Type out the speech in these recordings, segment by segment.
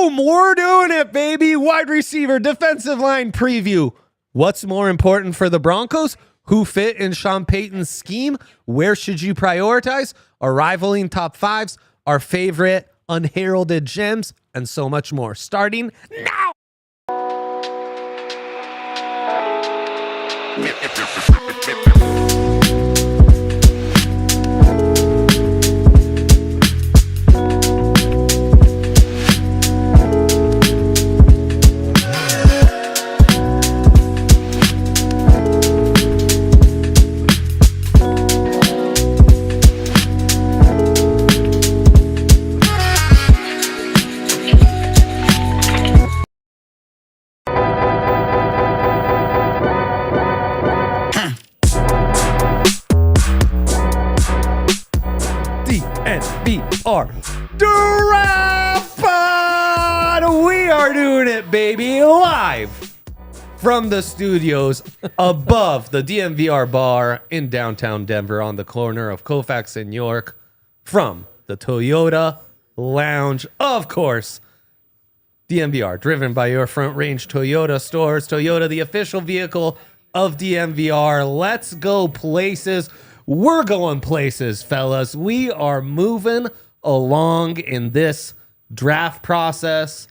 Boom! We're doing it, baby. Wide receiver, defensive line preview. What's more important for the Broncos? Who fit in Sean Payton's scheme? Where should you prioritize? Our rivaling top fives, our favorite unheralded gems, and so much more. Starting now. DNVR Draft Pod! We are doing it, baby, live from the studios above the DNVR bar in downtown Denver on the corner of Colfax and York from the Toyota Lounge. Of course, DNVR, driven by your Front Range Toyota stores. Toyota, the official vehicle of DNVR. Let's go places. We're going places, fellas. We are moving along in this draft process.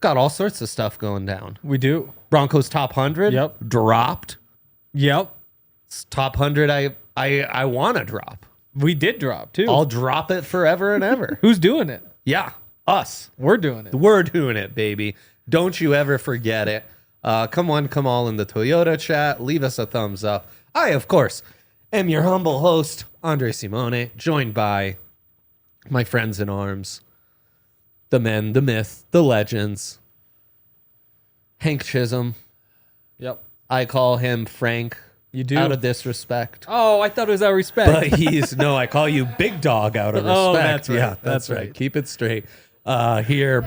Got all sorts of stuff going down. We do. Broncos top 100 Yep. dropped. Yep. It's top 100 I want to drop. We did drop too. I'll drop it forever and ever. Who's doing it? Yeah, us. We're doing it. We're doing it, baby. Don't you ever forget it. Come all in the Toyota chat. Leave us a thumbs up. I, of course, am your humble host, Andre Simone, joined by my friends in arms, the men, the myth, the legends, Hank Chisholm. Yep. I call him Frank. You do? Out of disrespect. Oh, I thought it was out of respect. But I call you Big Dog out of respect. Oh, that's right. Yeah, That's right. right. Keep it straight. Here,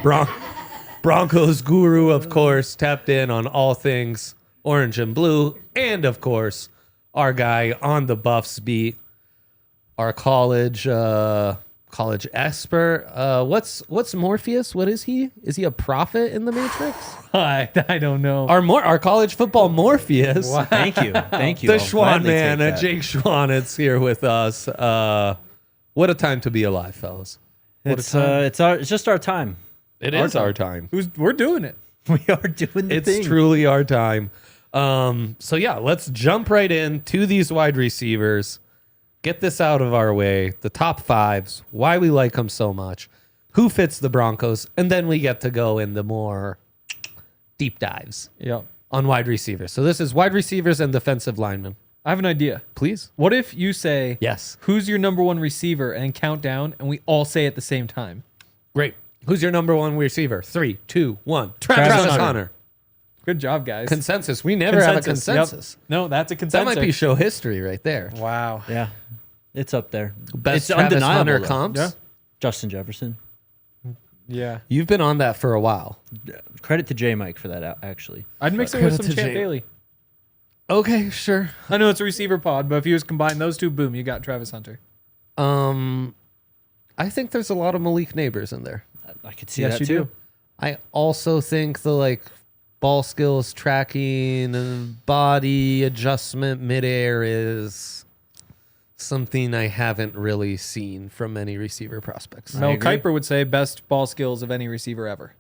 Broncos guru, of course, tapped in on all things orange and blue. And, of course, our guy on the Buffs beat, our college expert. What's Morpheus? What is he? Is he a prophet in the Matrix? I don't know. Our college football Morpheus. Wow. Thank you. The Schwan man, Jake Schwanitz here with us. What a time to be alive, fellas. It's just our time. It is our time. We're doing it. We are doing the It's thing. truly our time. So yeah, let's jump right into these wide receivers. Get this out of our way. The top fives, why we like them so much, who fits the Broncos, and then we get to go in the more deep dives Yep. on wide receivers. So this is wide receivers and defensive linemen. I have an idea. Please. What if you say, Yes. who's your number one receiver and count down, and we all say at the same time? Great. Who's your number one receiver? 3, 2, 1. Travis Travis Hunter. Hunter. Good job, guys. Consensus. We never have a consensus. Yep. No, that's a That consensus. might be show history right there. Wow. Yeah, it's up there. Best It's Travis undeniable, Hunter though. comps. Yeah. Justin Jefferson. Yeah. You've been on that for a while. Credit to J Mike for that. Actually, I'd mix it with Credit some to Champ Jay. Bailey. Okay, sure. I know it's a receiver pod, but if you just combine those two, boom, you got Travis Hunter. I think there's a lot of Malik Neighbors in there. I could see Yes, that you too. do. I also think the ball skills tracking and body adjustment midair is something I haven't really seen from many receiver prospects. Mel agree. Kiper would say best ball skills of any receiver ever.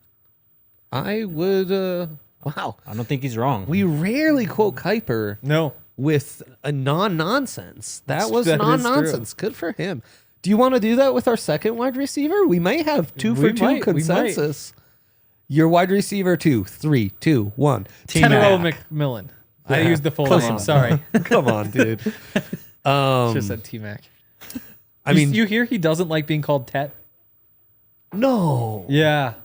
I would wow. I don't think he's wrong. We rarely quote Kiper No. with a non-nonsense. That was That is non-nonsense. Good for him. Do you want to do that with our second wide receiver? We may have 2 for We 2 might. consensus. Your wide receiver 2, 3, 2, 1. Tetairoa McMillan. I Yeah. used the full Come name. on. Sorry. Come on, dude. Just said T-Mac. I mean, you hear he doesn't like being called Tet? no. Yeah.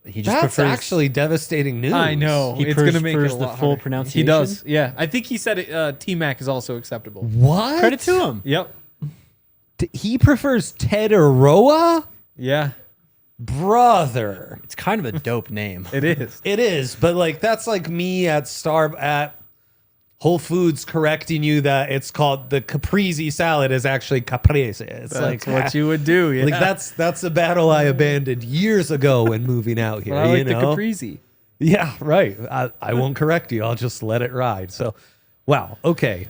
He just That's prefers. actually devastating news. I know. He It's going to make it a prefers the lot full harder. pronunciation? He does. Yeah. I think he said it, T-Mac is also acceptable. What? Credit to him. Yep. He prefers Tetairoa? Yeah. Brother. It's kind of a dope name. It is. It is, but that's like me at Whole Foods correcting you that it's called the caprese salad is actually caprese. It's That's what you would do. Yeah. like that's a battle I abandoned years ago when moving out here. But I like you the know? caprese. Yeah, right. I won't correct you. I'll just let it ride. So, wow. Okay.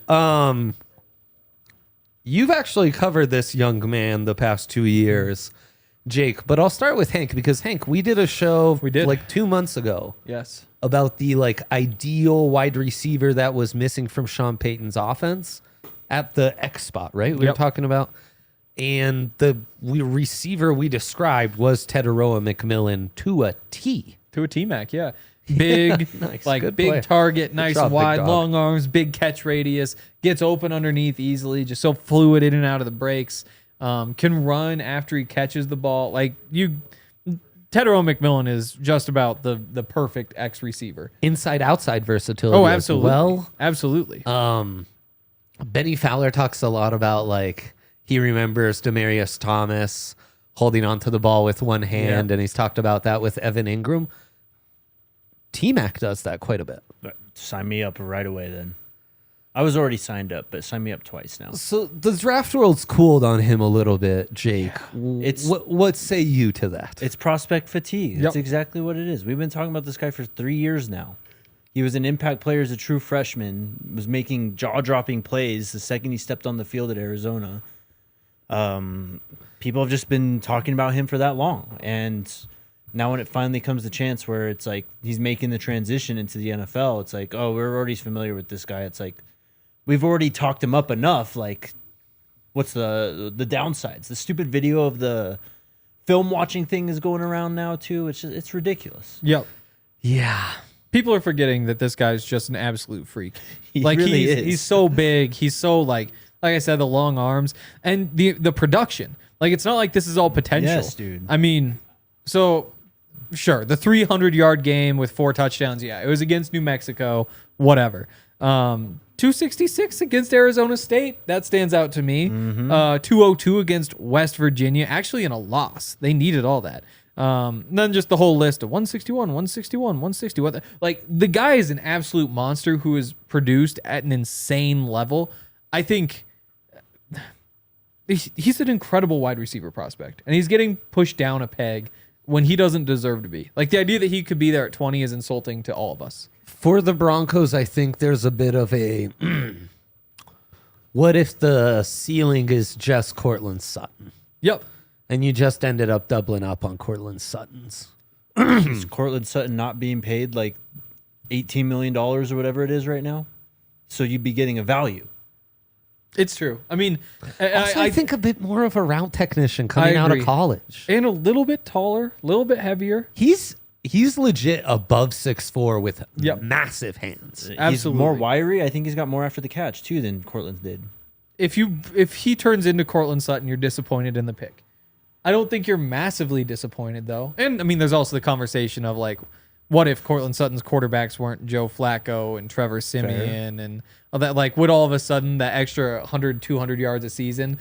You've actually covered this young man the past 2 years, Jake. But I'll start with Hank because Hank, we did a show like 2 months ago. Yes. About the like ideal wide receiver that was missing from Sean Payton's offense at the X spot, right? We were talking about, and the receiver we described was Tetairoa McMillan to a T. To a T-Mac, yeah. Big, Nice. like Good big play. target, nice job, big wide, dog. long arms, big catch radius, gets open underneath easily, just so fluid in and out of the breaks. Can run after he catches the ball. Like Tetairoa McMillan is just about the perfect X receiver. Inside outside versatility. Oh, as absolutely. well. Absolutely. Benny Fowler talks a lot about like he remembers Demaryius Thomas holding onto the ball with one hand, and he's talked about that with Evan Ingram. T-Mac does that quite a bit. Sign me up right away then. I was already signed up, but sign me up twice now. So the draft world's cooled on him a little bit, Jake. It's- what say you to that? It's prospect fatigue. Yep. That's exactly what it is. We've been talking about this guy for 3 years now. He was an impact player as a true freshman, was making jaw-dropping plays the second he stepped on the field at Arizona. People have just been talking about him for that long. And now when it finally comes the chance where it's like he's making the transition into the NFL, it's like, oh, we're already familiar with this guy. It's like, we've already talked him up enough. Like, what's the downsides? The stupid video of the film watching thing is going around now too. It's ridiculous. Yep. Yeah. People are forgetting that this guy's just an absolute freak. He Like really is. he's so big. He's so like I said, the long arms and the production. Like it's not like this is all potential. Yes, dude. I mean, so sure, the 300-yard game with 4 touchdowns. Yeah, it was against New Mexico. Whatever. 266 against Arizona State. That stands out to me. 202 against West Virginia. Actually, in a loss. They needed all that. Then just the whole list of 161, 161, 160. Like the guy is an absolute monster who is produced at an insane level. I think he's an incredible wide receiver prospect, and he's getting pushed down a peg when he doesn't deserve to be. Like the idea that he could be there at 20 is insulting to all of us. For the Broncos, I think there's a bit of a what if the ceiling is just Cortland Sutton? Yep. And you just ended up doubling up on Cortland Sutton's. Is Cortland Sutton not being paid like $18 million or whatever it is right now? So you'd be getting a value. It's true. I mean, Also, I think a bit more of a route technician coming out of agree. college. and a little bit taller, a little bit heavier. He's legit above 6'4" with Yep. massive hands. He's Absolutely. more wiry. I think he's got more after the catch too than Cortland did. If he turns into Cortland Sutton, you're disappointed in the pick. I don't think you're massively disappointed though. And I mean, there's also the conversation of like, what if Cortland Sutton's quarterbacks weren't Joe Flacco and Trevor Siemian and all that? Like, would all of a sudden that extra 100, 200 yards a season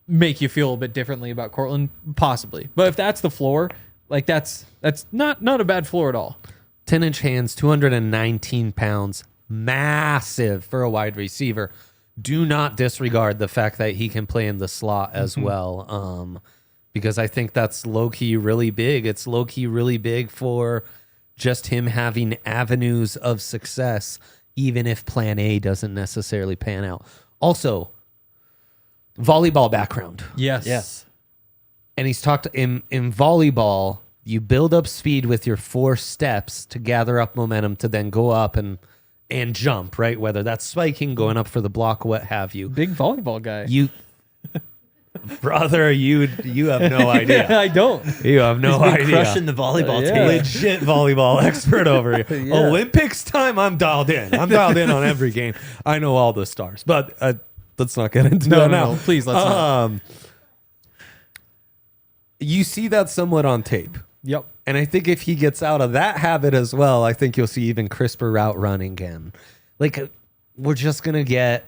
make you feel a bit differently about Cortland? Possibly. But if that's the floor, like that's not a bad floor at all. 10-inch hands, 219 pounds, massive for a wide receiver. Do not disregard the fact that he can play in the slot as well, because I think that's low-key really big. It's low-key really big for just him having avenues of success, even if plan A doesn't necessarily pan out. Also, volleyball background. Yes. And he's talked in volleyball, you build up speed with your 4 steps to gather up momentum to then go up and jump, right? Whether that's spiking, going up for the block, what have you. Big volleyball guy. You brother, you have no idea. I don't. You have no He's been idea. crushing the volleyball Yeah. team. Legit volleyball expert over here. Yeah. Olympics time, I'm dialed in. I'm dialed in on every game. I know all the stars, but let's not get into that now. No, please, let's not. You see that somewhat on tape. Yep. And I think if he gets out of that habit as well, I think you'll see even crisper route running again. Like, we're just going to get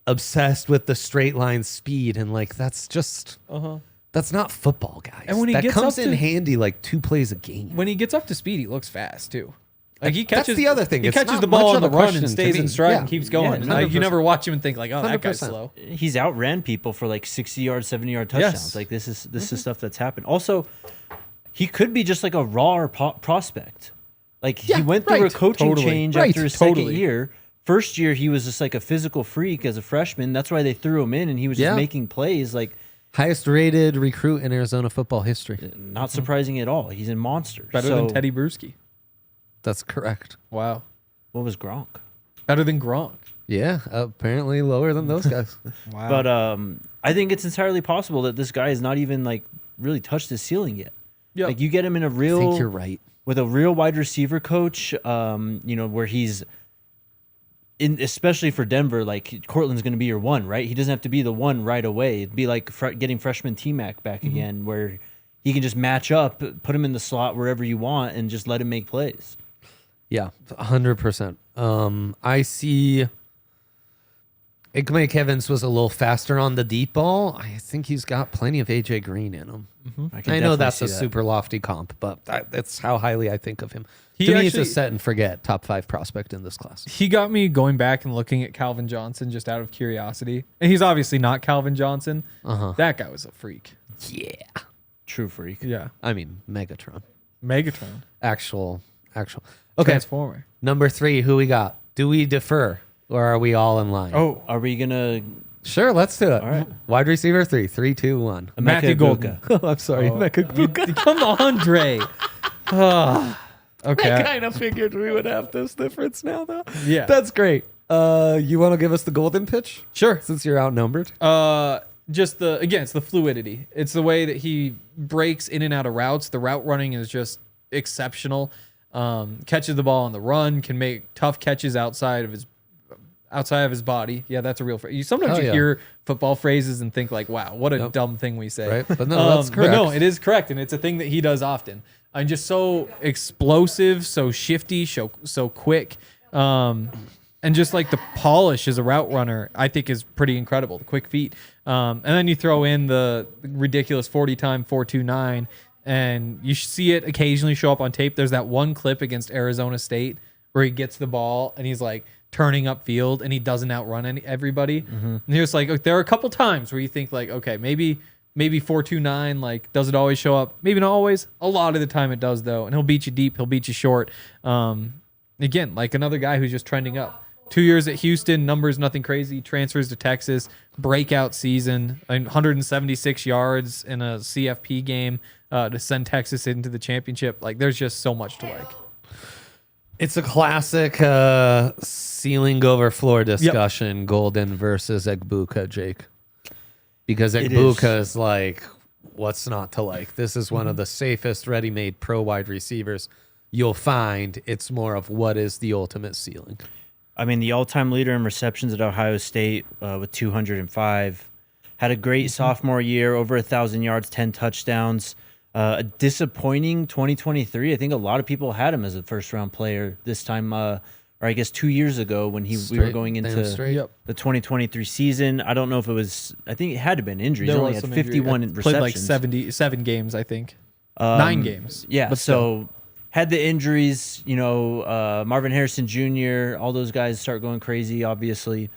obsessed with the straight line speed. And, like, that's just, that's not football, guys. And when he that gets comes up in to- handy like 2 plays a game. When he gets up to speed, he looks fast too. Like he catches That's the other thing. He It's catches not the ball much on of the a run question and to stays me. in stride Yeah. and keeps going. Yeah, Like, you 100%. never watch him and think like, oh, that guy's 100%. slow. He's outran people for like 60-yard, 70-yard touchdowns. Yes. Like this is stuff that's happened. Also, he could be just like a raw prospect. Like he went through a coaching Totally. change Right. after his Totally. second year. First year he was just like a physical freak as a freshman. That's why they threw him in, and he was Yeah. just making plays. Like Highest rated recruit in Arizona football history. not surprising at all. He's a monster. Better So, than Teddy Bruschi. That's correct. Wow. What was Gronk? Better than Gronk. Yeah, apparently lower than those guys. Wow. But I think it's entirely possible that this guy has not even like really touched his ceiling yet. Yep. Like you get him in a I think you're real right. with a real wide receiver coach, where he's in, especially for Denver, like Cortland's going to be your one, right? He doesn't have to be the one right away. It'd be like getting freshman T-Mac back again, where he can just match up, put him in the slot wherever you want, and just let him make plays. Yeah, 100%. I see Emeka Evans was a little faster on the deep ball. I think he's got plenty of AJ Green in him. I know that's a super lofty comp, but that's how highly I think of him. He To me, he's actually- a set and forget top 5 prospect in this class. He got me going back and looking at Calvin Johnson just out of curiosity. And he's obviously not Calvin Johnson. That guy was a freak. Yeah. True freak. Yeah. I mean, Megatron. Megatron. Actual. Okay. Transformer. Number 3, who we got? Do we defer or are we all in line? Oh, Are we gonna Sure, let's do it. All right. Wide receiver 3. 3, 2, 1. Matthew Emeka Golden. Egbuka? Oh, I'm sorry. Emeka Egbuka. come on, Dre. Okay. I kind of figured we would have this difference now, though. Yeah. That's great. You want to give us the golden pitch? Sure. Since you're outnumbered. Just it's the fluidity. It's the way that he breaks in and out of routes. The route running is just exceptional. Catches the ball on the run, can make tough catches outside of his body. Yeah, that's a real phrase. Sometimes you yeah. hear football phrases and think like, wow, what a dumb thing we say. Right, but no, that's correct. But no, it is correct, and it's a thing that he does often. And just so explosive, so shifty, so quick. And just like the polish as a route runner, I think is pretty incredible. The quick feet. And then you throw in the ridiculous 40-time 4.29, and you see it occasionally show up on tape. There's that one clip against Arizona State where he gets the ball and he's like turning up field and he doesn't outrun everybody. And you're just like, there are a couple times where you think like, okay, maybe 4.29, like, does it always show up? Maybe not always. A lot of the time it does, though. And he'll beat you deep. He'll beat you short. Again, like another guy who's just trending up. 2 years at Houston, numbers nothing crazy. Transfers to Texas, breakout season, 176 yards in a CFP game to send Texas into the championship. Like, there's just so much to like. It's a classic ceiling over floor discussion, Golden versus Egbuka, Jake. Because Egbuka is like, what's not to like? This is one of the safest ready-made pro wide receivers you'll find. It's more of what is the ultimate ceiling. I mean, the all-time leader in receptions at Ohio State with 205. Had a great sophomore year, over 1,000 yards, 10 touchdowns. A disappointing 2023. I think a lot of people had him as a first-round player this time, or I guess 2 years ago when we were going into the 2023 season. I don't know if it was. I think it had to have been injuries. He only had 51 receptions. Played like 77 games, I think. 9 games. Yeah, But so had the injuries, Marvin Harrison Jr., all those guys start going crazy, obviously.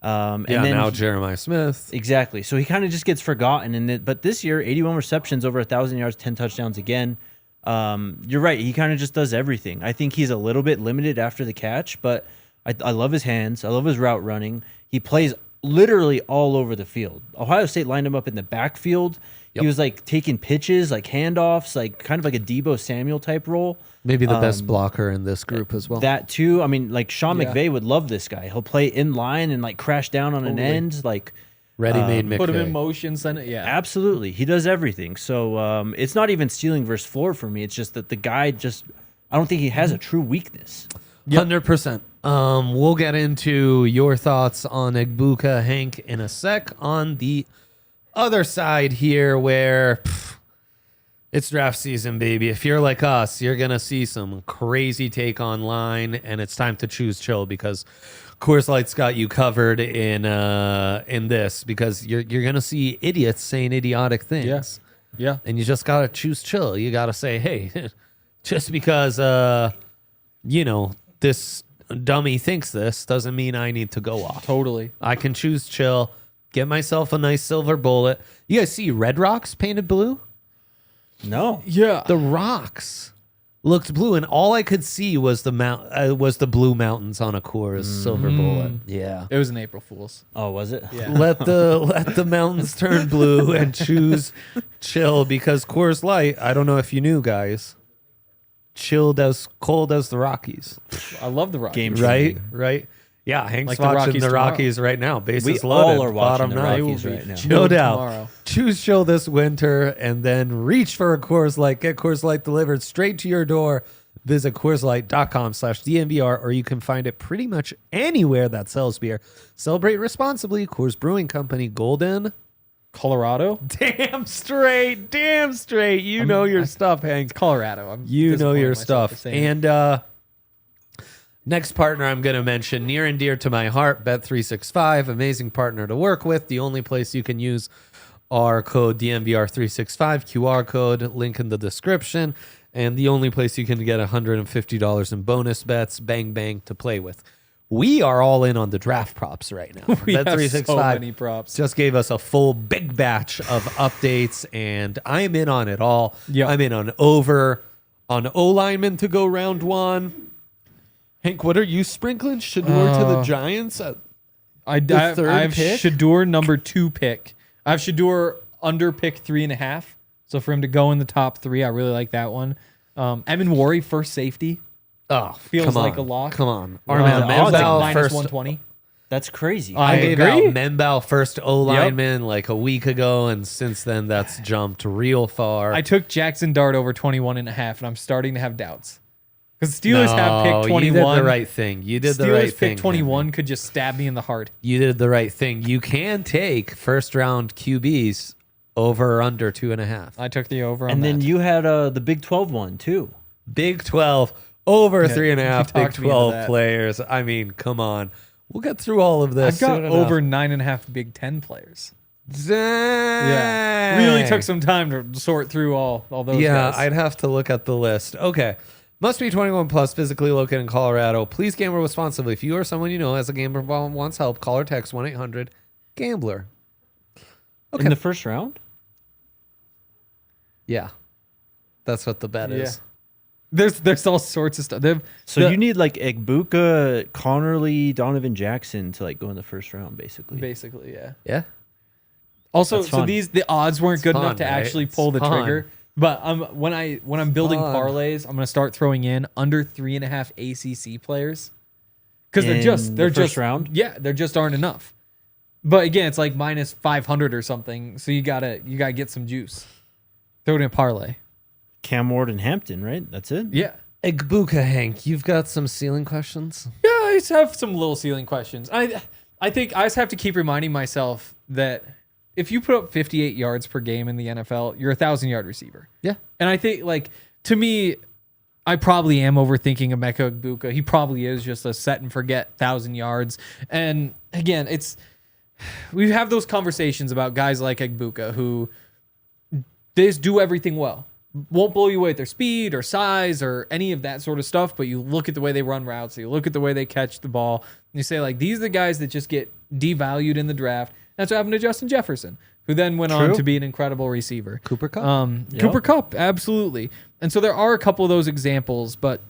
And then now Jeremiah Smith. Exactly. So he kind of just gets forgotten. But this year, 81 receptions, over 1,000 yards, 10 touchdowns again. You're right. He kind of just does everything. I think he's a little bit limited after the catch, but I love his hands. I love his route running. He plays literally all over the field. Ohio State lined him up in the backfield. He was like taking pitches, like handoffs, like kind of like a Debo Samuel type role. Maybe the best blocker in this group as well. That too. I mean, like Sean McVay would love this guy. He'll play in line and like crash down on an end, like ready-made McVay. put him in motion, send it. Yeah, absolutely. He does everything. So it's not even ceiling versus floor for me. It's just that the guy I don't think he has a true weakness. 100%. We'll get into your thoughts on Egbuka, Hank, in a sec. On the other side here, where it's draft season, baby. If you're like us, you're going to see some crazy take online, and it's time to choose chill because Coors Light's got you covered in this, because you're going to see idiots saying idiotic things. Yes. Yeah. And you just got to choose chill. You got to say, hey, just because this dummy thinks this doesn't mean I need to go off. Totally. I can choose chill, get myself a nice silver bullet. You guys see Red Rocks painted blue? No. Yeah. The rocks looked blue, and all I could see was the blue mountains on a Coors silver bullet. Yeah. It was an April Fool's. Oh, was it? Yeah. Let the mountains turn blue and choose chill, because Coors Light, I don't know if you knew, guys, chilled as cold as the Rockies. I love the Rockies. Game Right? Yeah, Hank's Like the watching Rockies the tomorrow. Rockies right now. Bases We loaded. all are watching bottom the nine. Rockies They will right be now. No chilled doubt. tomorrow. Choose chill this winter and then reach for a Coors Light. Get Coors Light delivered straight to your door. Visit CoorsLight.com/DNVR, or you can find it pretty much anywhere that sells beer. Celebrate responsibly. Coors Brewing Company, Golden. Colorado? Damn straight. You know your stuff, Hank. Colorado. I'm You know disappointed your myself for stuff. saying it. And next partner I'm going to mention, near and dear to my heart, Bet365, amazing partner to work with. The only place you can use our code DNVR365, QR code, link in the description, and the only place you can get $150 in bonus bets, bang, bang, to play with. We are all in on the draft props right now. We have so many props. just gave us a full big batch of updates, and I'm in on it all. Yep. I'm in on over, on O-lineman to go round one. Hank, what are you sprinkling? Shador to the Giants? I third have pick? Shador number 2 pick. I have Shador under pick 3.5. So for him to go in the top 3, I really like that one. Evan Worry, first safety. Oh, Feels come like on. a lock. Come on. Wow. Armand The odds Membal, minus first. 120. That's crazy. I gave out agree. Membal first O-lineman like a week ago, and since then that's jumped real far. I took Jackson Dart over 21.5, and I'm starting to have doubts. Because Steelers have picked 21. You did the right thing. You did the Steelers right pick thing. 21 Henry. could just stab me in the heart. You did the right thing. You can take first round QBs over or under 2.5. I took the over on and then that. you had the Big 12 one, too. Big 12 over Yeah, 3.5. you Big talked me into 12 that. players. I mean, come on. We'll get through all of this. I've got soon over enough. 9.5 Big 10 players. Dang. Yeah. Really took some time to sort through all those Yeah, guys. I'd have to look at the list. Okay. Must be 21 plus, physically located in Colorado. Please gamble responsibly. If you or someone you know has a gambler problem, wants help, call or text 1-800-GAMBLER. In the first round? Yeah. That's what the bet is. There's all sorts of stuff. So you need like Egbuka, Connerly, Donovan Jackson to like go in the first round, basically. basically, yeah. Yeah. Also, That's so fun. the odds weren't good fun, enough to right? actually It's pull the fun. trigger. But when I'm building fun. parlays, I'm gonna start throwing in under 3.5 ACC players because In they're the just first round? Yeah, there just aren't enough. But again, it's like minus 500 or something, so you gotta get some juice. Throw it in a parlay. Cam Ward and Hampton, right? That's it? Yeah. Egbuka, Hank, you've got some ceiling questions? Yeah, I just have some little ceiling questions. I think I just have to keep reminding myself that if you put up 58 yards per game in the NFL, you're a 1,000-yard receiver. Yeah. And I think, like, to me, I probably am overthinking Emeka Egbuka. He probably is just a set and forget 1,000 yards. And again, we have those conversations about guys like Egbuka who they just do everything well. Won't blow you away with their speed or size or any of that sort of stuff, but you look at the way they run routes, you look at the way they catch the ball, and you say, like, these are the guys that just get devalued in the draft. That's what happened to Justin Jefferson, who then went on True. to be an incredible receiver. Cooper Kupp. Cooper Kupp, absolutely. And so there are a couple of those examples, but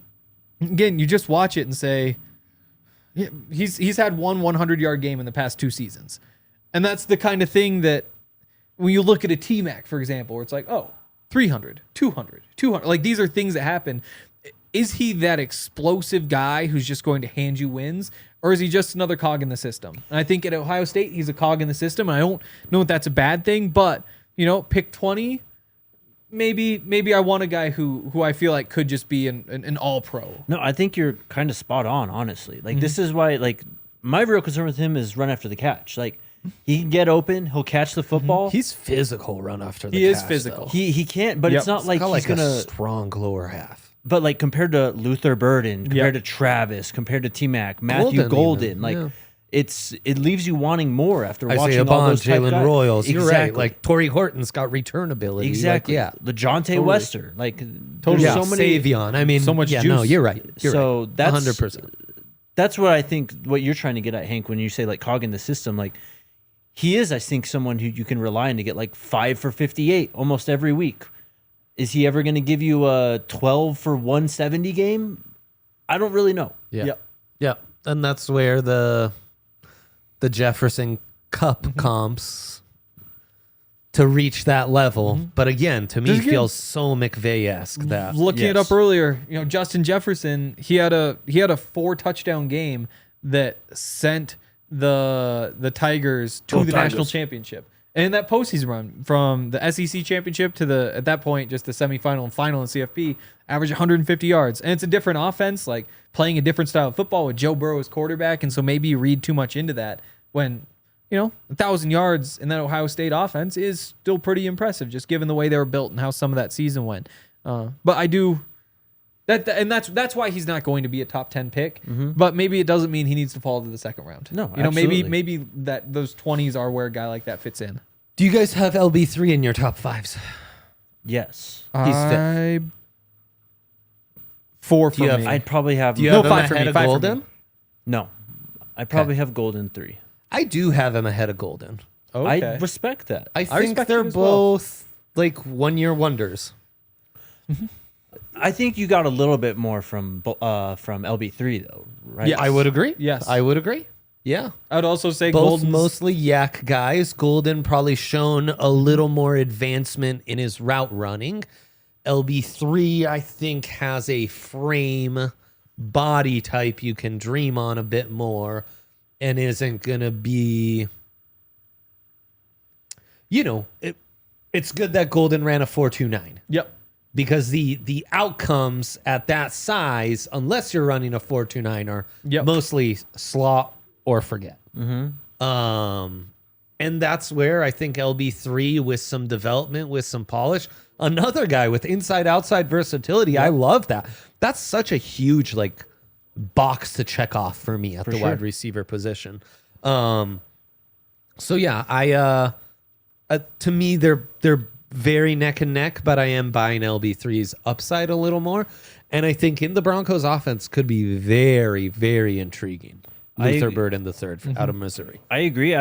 again, you just watch it and say, yeah, he's had one 100-yard game in the past 2 seasons. And that's the kind of thing that when you look at a T-Mac, for example, where it's like, oh, 300, 200, 200. Like, these are things that happen. Is he that explosive guy who's just going to hand you wins? Or is he just another cog in the system? And I think at Ohio State, he's a cog in the system. And I don't know if that's a bad thing, but, pick 20. Maybe I want a guy who I feel like could just be an all-pro. No, I think you're kind of spot on, honestly. Like, this is why, like, my real concern with him is run after the catch. Like, he can get open, he'll catch the football. He's physical run after the He is catch, physical. though. He can't, but it's Yep. not like Got he's like gonna. a strong lower half. But like compared to Luther Burden, compared Yep. to Travis, compared to T Mac, Matthew Golden Golden, even, like yeah. it leaves you wanting more after watching Isaiah all Bond, those type Jalen guys. Royals. You're right. Exactly. Like Torrey Horton's got return ability. Exactly. Like, yeah. LeJohntay Wester. Like Totally. there's Yeah, so many. Savion. I mean, so much yeah, no, juice. you're right. You're So right. that's 100%. That's what I think. What you're trying to get at, Hank, when you say like cog in the system, like he is, I think, someone who you can rely on to get like 5 for 58 almost every week. Is he ever going to give you a 12 for 170 game? I don't really know. Yeah. Yep. Yeah. And that's where the Jefferson Cup comps to reach that level. But again, to me, Just again- feels so McVay-esque that Looking it Yes. up earlier, Justin Jefferson, he had a 4 touchdown game that sent the Tigers to the national championship. And in that postseason run, from the SEC championship to the, at that point, just the semifinal and final in CFP, averaged 150 yards. And it's a different offense, like playing a different style of football with Joe Burrow as quarterback. And so maybe you read too much into that when, 1,000 yards in that Ohio State offense is still pretty impressive, just given the way they were built and how some of that season went. But I do... and that's why he's not going to be a top 10 pick. But maybe it doesn't mean he needs to fall to the second round. No, maybe that those 20s are where a guy like that fits in. Do you guys have LB3 in your top 5s? Yes. He's fifth. 4 for you have- me. I'd probably have. Do you No, have him 5 for ahead me, of 5 for Golden? me. No. I probably have Golden 3. I do have him ahead of Golden. Okay. I respect that. I think respect they're it as well. both like 1-year wonders. I think you got a little bit more from LB3 though, right? Yeah. I would agree. Yes. I would agree. Yeah. I would also say Both Golden's mostly yak guys. Golden probably shown a little more advancement in his route running. LB3, I think, has a frame body type you can dream on a bit more and isn't going to be, it's good that Golden ran a 4.29 Yep. because the outcomes at that size, unless you're running a 4.29, are Yep. mostly slot or forget. And that's where I think LB3 with some development, with some polish, another guy with inside-outside versatility. I love that. That's such a huge box to check off for me at the sure. wide receiver position. So yeah, to me they're very neck and neck, but I am buying LB3's upside a little more, and I think in the Broncos offense could be very, very intriguing. Luther Burden the third out of Missouri. I agree.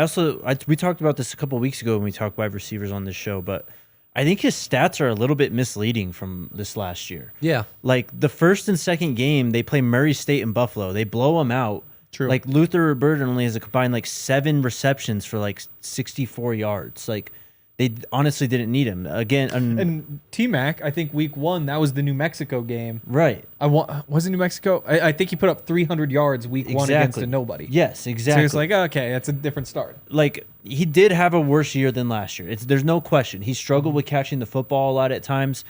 We talked about this a couple weeks ago when we talked wide receivers on this show, but I think his stats are a little bit misleading from this last year. Yeah. Like the first and second game, they play Murray State and Buffalo. They blow them out. True. Like Luther Burden only has a combined 7 receptions for 64 yards. Like they honestly didn't need him again. And T-Mac, I think week 1, that was the New Mexico game. Right. Was it New Mexico? I think he put up 300 yards week 1 against a nobody. Yes, exactly. So it's like, okay, that's a different start. Like he did have a worse year than last year. There's no question. He struggled with catching the football a lot at times.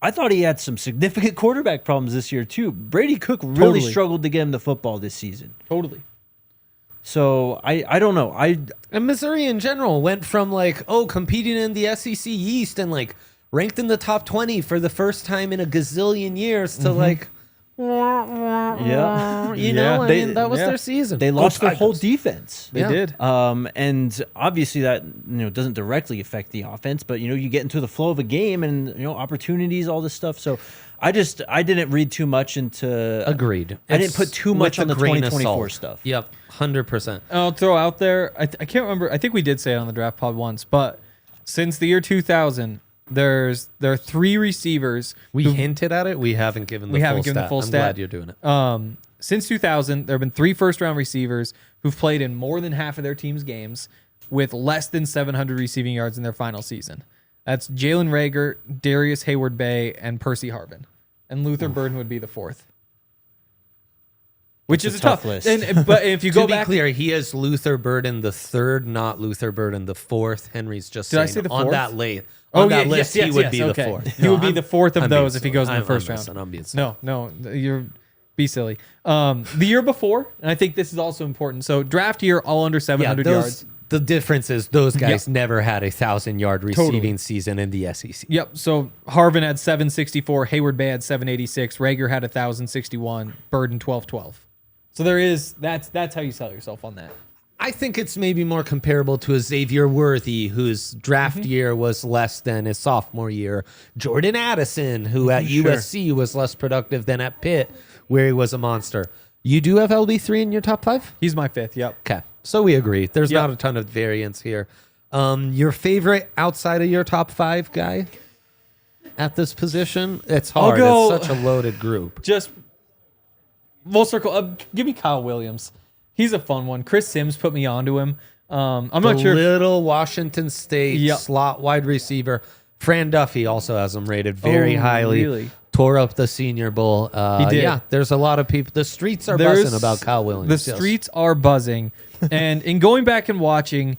I thought he had some significant quarterback problems this year too. Brady Cook really Totally. struggled to get him the football this season. Totally. So I don't know. And Missouri in general went from competing in the SEC East and ranked in the top 20 for the first time in a gazillion years to Yeah. that was their season. They lost their Tigers. whole defense. They Yeah. did. And obviously that doesn't directly affect the offense, but you get into the flow of a game and opportunities, all this stuff. So I didn't read too much into. Agreed. I didn't put too much with on a the grain of 2024 salt. stuff. Yep, 100%. I'll throw out there, I can't remember, I think we did say it on the draft pod once, but since the year 2000, there are 3 receivers. We hinted at it. We haven't given the full stat. I'm glad you're doing it. Since 2000, there have been 3 first-round receivers who've played in more than half of their team's games with less than 700 receiving yards in their final season. That's Jalen Reagor, Darius Hayward-Bay, and Percy Harvin. And Luther Burden would be the 4th. Which That's is a a tough tough list. But if you To go be back, clear, he is Luther Burden the third, not Luther Burden the fourth. Henry's just Did I saying say the on fourth? that list. On that list, he would be okay. the fourth. He would be the 4th of I'm those being if he goes in silly. the first I'm round. messing, I'm being silly. No, you're be silly. The year before, and I think this is also important. So draft year, all under 700 yards. The difference is those guys Yep. never had a 1,000-yard receiving season in the SEC. Yep. So Harvin had 764, Hayward Bay had 786, Reagor had 1,061, Burden 1,212. So there is that's how you sell yourself on that. I think it's maybe more comparable to a Xavier Worthy, whose draft year was less than his sophomore year. Jordan Addison, who at USC was less productive than at Pitt, where he was a monster. You do have LB3 in your top 5? He's my 5th. Yep. Okay. So we agree. There's not a ton of variance here. Your favorite outside of your top 5 guy at this position? It's hard. go- It's such a loaded group. Just full circle. Give me Kyle Williams. He's a fun one. Chris Sims put me onto him. I'm not sure. Little Washington State slot wide receiver. Fran Duffy also has him rated very highly. Really? Tore up the Senior Bowl. He did. Yeah, there's a lot of people. The streets are buzzing about Kyle Williams. The streets are buzzing. And in going back and watching,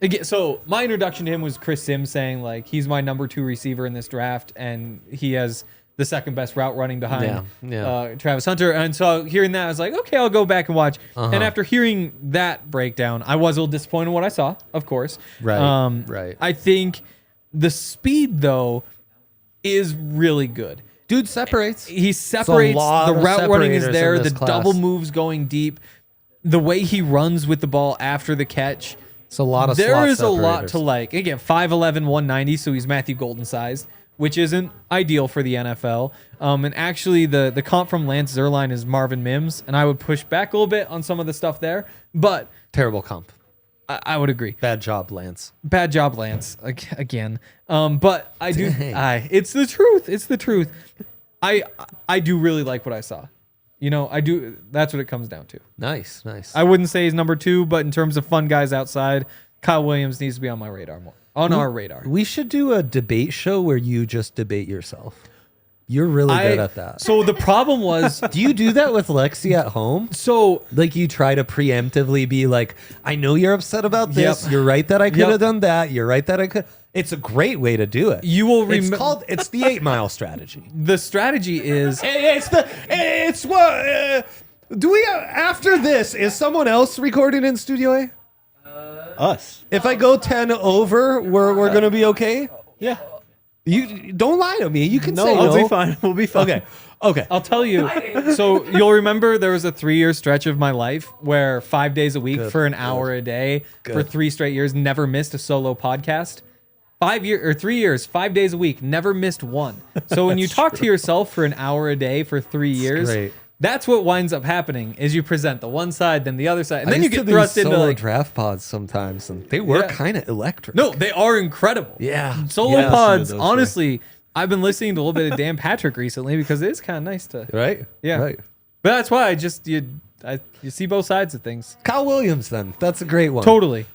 again, so my introduction to him was Chris Sims saying, like, he's my number 2 receiver in this draft, and he has the second best route running behind Travis Hunter. And so hearing that, I was like, okay, I'll go back and watch. And after hearing that breakdown, I was a little disappointed in what I saw, of course. Right. I think the speed, though, is really good. Dude separates. He separates. lot The of route running is separators there. in The this class. double moves going deep. The way he runs with the ball after the catch. It's a lot of There slot is a lot separators. to like. Again, 5'11", 190, so he's Matthew Golden sized, which isn't ideal for the NFL. And actually, the comp from Lance Zierlein is Marvin Mims, and I would push back a little bit on some of the stuff there, but Terrible comp. I would agree. Bad job, Lance. Bad job, Lance. Again, but I do. It's the truth. It's the truth. I do really like what I saw. You know, I do. That's what it comes down to. Nice. I wouldn't say he's number 2, but in terms of fun guys outside, Kyle Williams needs to be on my radar more. On our radar. We should do a debate show where you just debate yourself. You're really good at that. So the problem was, Do you do that with Lexi at home? so Like you try to preemptively be like, I know you're upset about this. Yep. You're right that I could Yep. have done that. You're right that I could. It's a great way to do it. you will It's remember. it's the 8 Mile strategy. The strategy is It's what, do we, after this, is someone else recording in Studio A? Us. If I go 10 over, we're going to be okay? Yeah. You don't lie to me. You can No, say we'll no. be fine. We'll be fine. Okay. I'll tell you. So you'll remember there was a 3-year stretch of my life where 5 days a week for an hour a day for 3 straight years, never missed a solo podcast. 3 years, 5 days a week, never missed one. So when you talk to yourself for an hour a day for 3 years, great. that's what winds up happening is you present the one side, then the other side, and I then you used to get do thrust into solo like, draft pods sometimes, and they were Yeah. kind of electric. no, they are incredible. Yeah. Solo Yeah, pods, some of those honestly, I've been listening to a little bit of Dan Patrick recently because it is kind of nice to, Right? yeah. Right. But that's why you see both sides of things. Kyle Williams, then. That's a great one. Totally.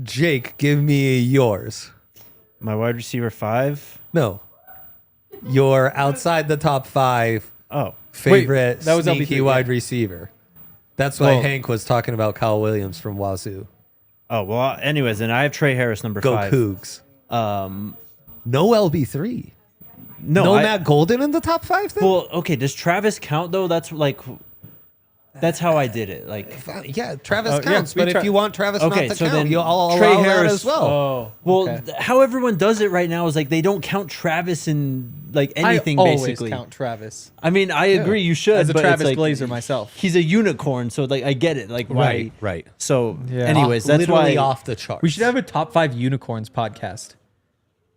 Jake, give me yours. My wide receiver 5. No. Your outside the top 5 Oh. favorite that was sneaky LB3, wide yeah. receiver. That's why Well- Hank was talking about Kyle Williams from Wazoo. Oh, well, anyways, then I have Trey Harris, number Go 5. Cougs. Um, No LB3. no, No I- Matt Golden in the top 5 then? Well, okay, does Travis count, though? That's how I did it. Like, Yeah, Travis yeah, counts, but if you want Travis Okay, not to so count, then I'll Trey allow that Harris- as well. Oh, well, okay. how everyone does it right now is like they don't count Travis in like anything, I always basically. count Travis I mean, I agree, you should. as a but Travis it's like, Glazer myself. He's a unicorn, so like I get it. Like, why? Right. So, Yeah. anyways, that's Literally why. off the charts. We should have a top 5 unicorns podcast.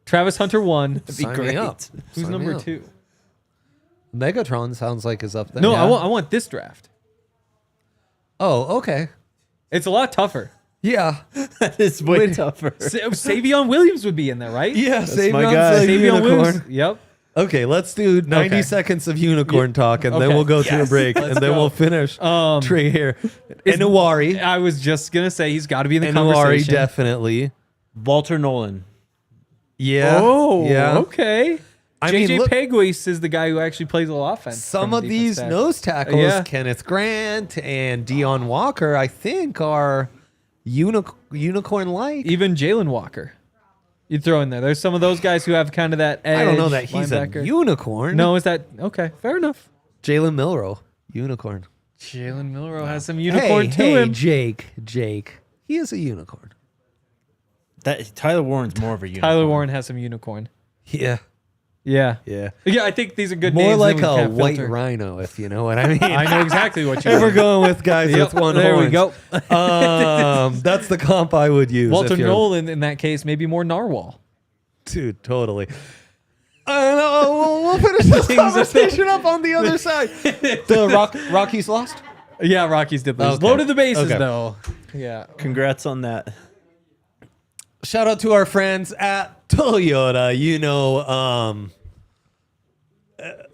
Travis Hunter 1. Be Sign me great. up. Who's Sign me number up. 2? Megatron sounds like is up there. No, Yeah. I want this draft. Oh, okay. It's a lot tougher. Yeah. That is way tougher. Savion Williams would be in there, right? Yeah, my guy. Savion Williams. Yep. Okay, let's do 90 Okay. seconds of unicorn talk, and then Okay. we'll go to a Yes. break, and Let's then go. we'll finish. Trey here. Is- Inouari. I was just gonna say he's got to be in the Inouari, conversation. definitely. Walter Nolan. Yeah. Oh, yeah. okay. I mean, JJ look- Pegues is the guy who actually plays a little offense. Some from of defense these stack. nose tackles, Yeah. Kenneth Grant and Deion Walker, I think are unicorn-like. Even Jalen Walker, you'd throw in there. There's some of those guys who have kind of that edge. I don't know that he's linebacker. a unicorn. No, is that okay? Fair enough. Jalen Milroe, unicorn. Jalen Milroe has some unicorn to hey, him. Jake. He is a unicorn. That Tyler Warren's more of a unicorn. Tyler Warren has some unicorn. Yeah. Yeah. Yeah. Yeah, I think these are good More names. like then we a can't white filter. rhino, if you know what I mean. I know exactly what you If mean. we're going with guys Yep, with one there we horns. go. That's the comp I would use. Walter if you're- Nolan, in that case, maybe more narwhal. Dude, totally. We'll finish this conversation up on the other side. The Rockies lost? Yeah, Rockies did lose. Okay. Loaded the bases, Okay. though. Yeah. Congrats on that. Shout out to our friends at Toyota. You know,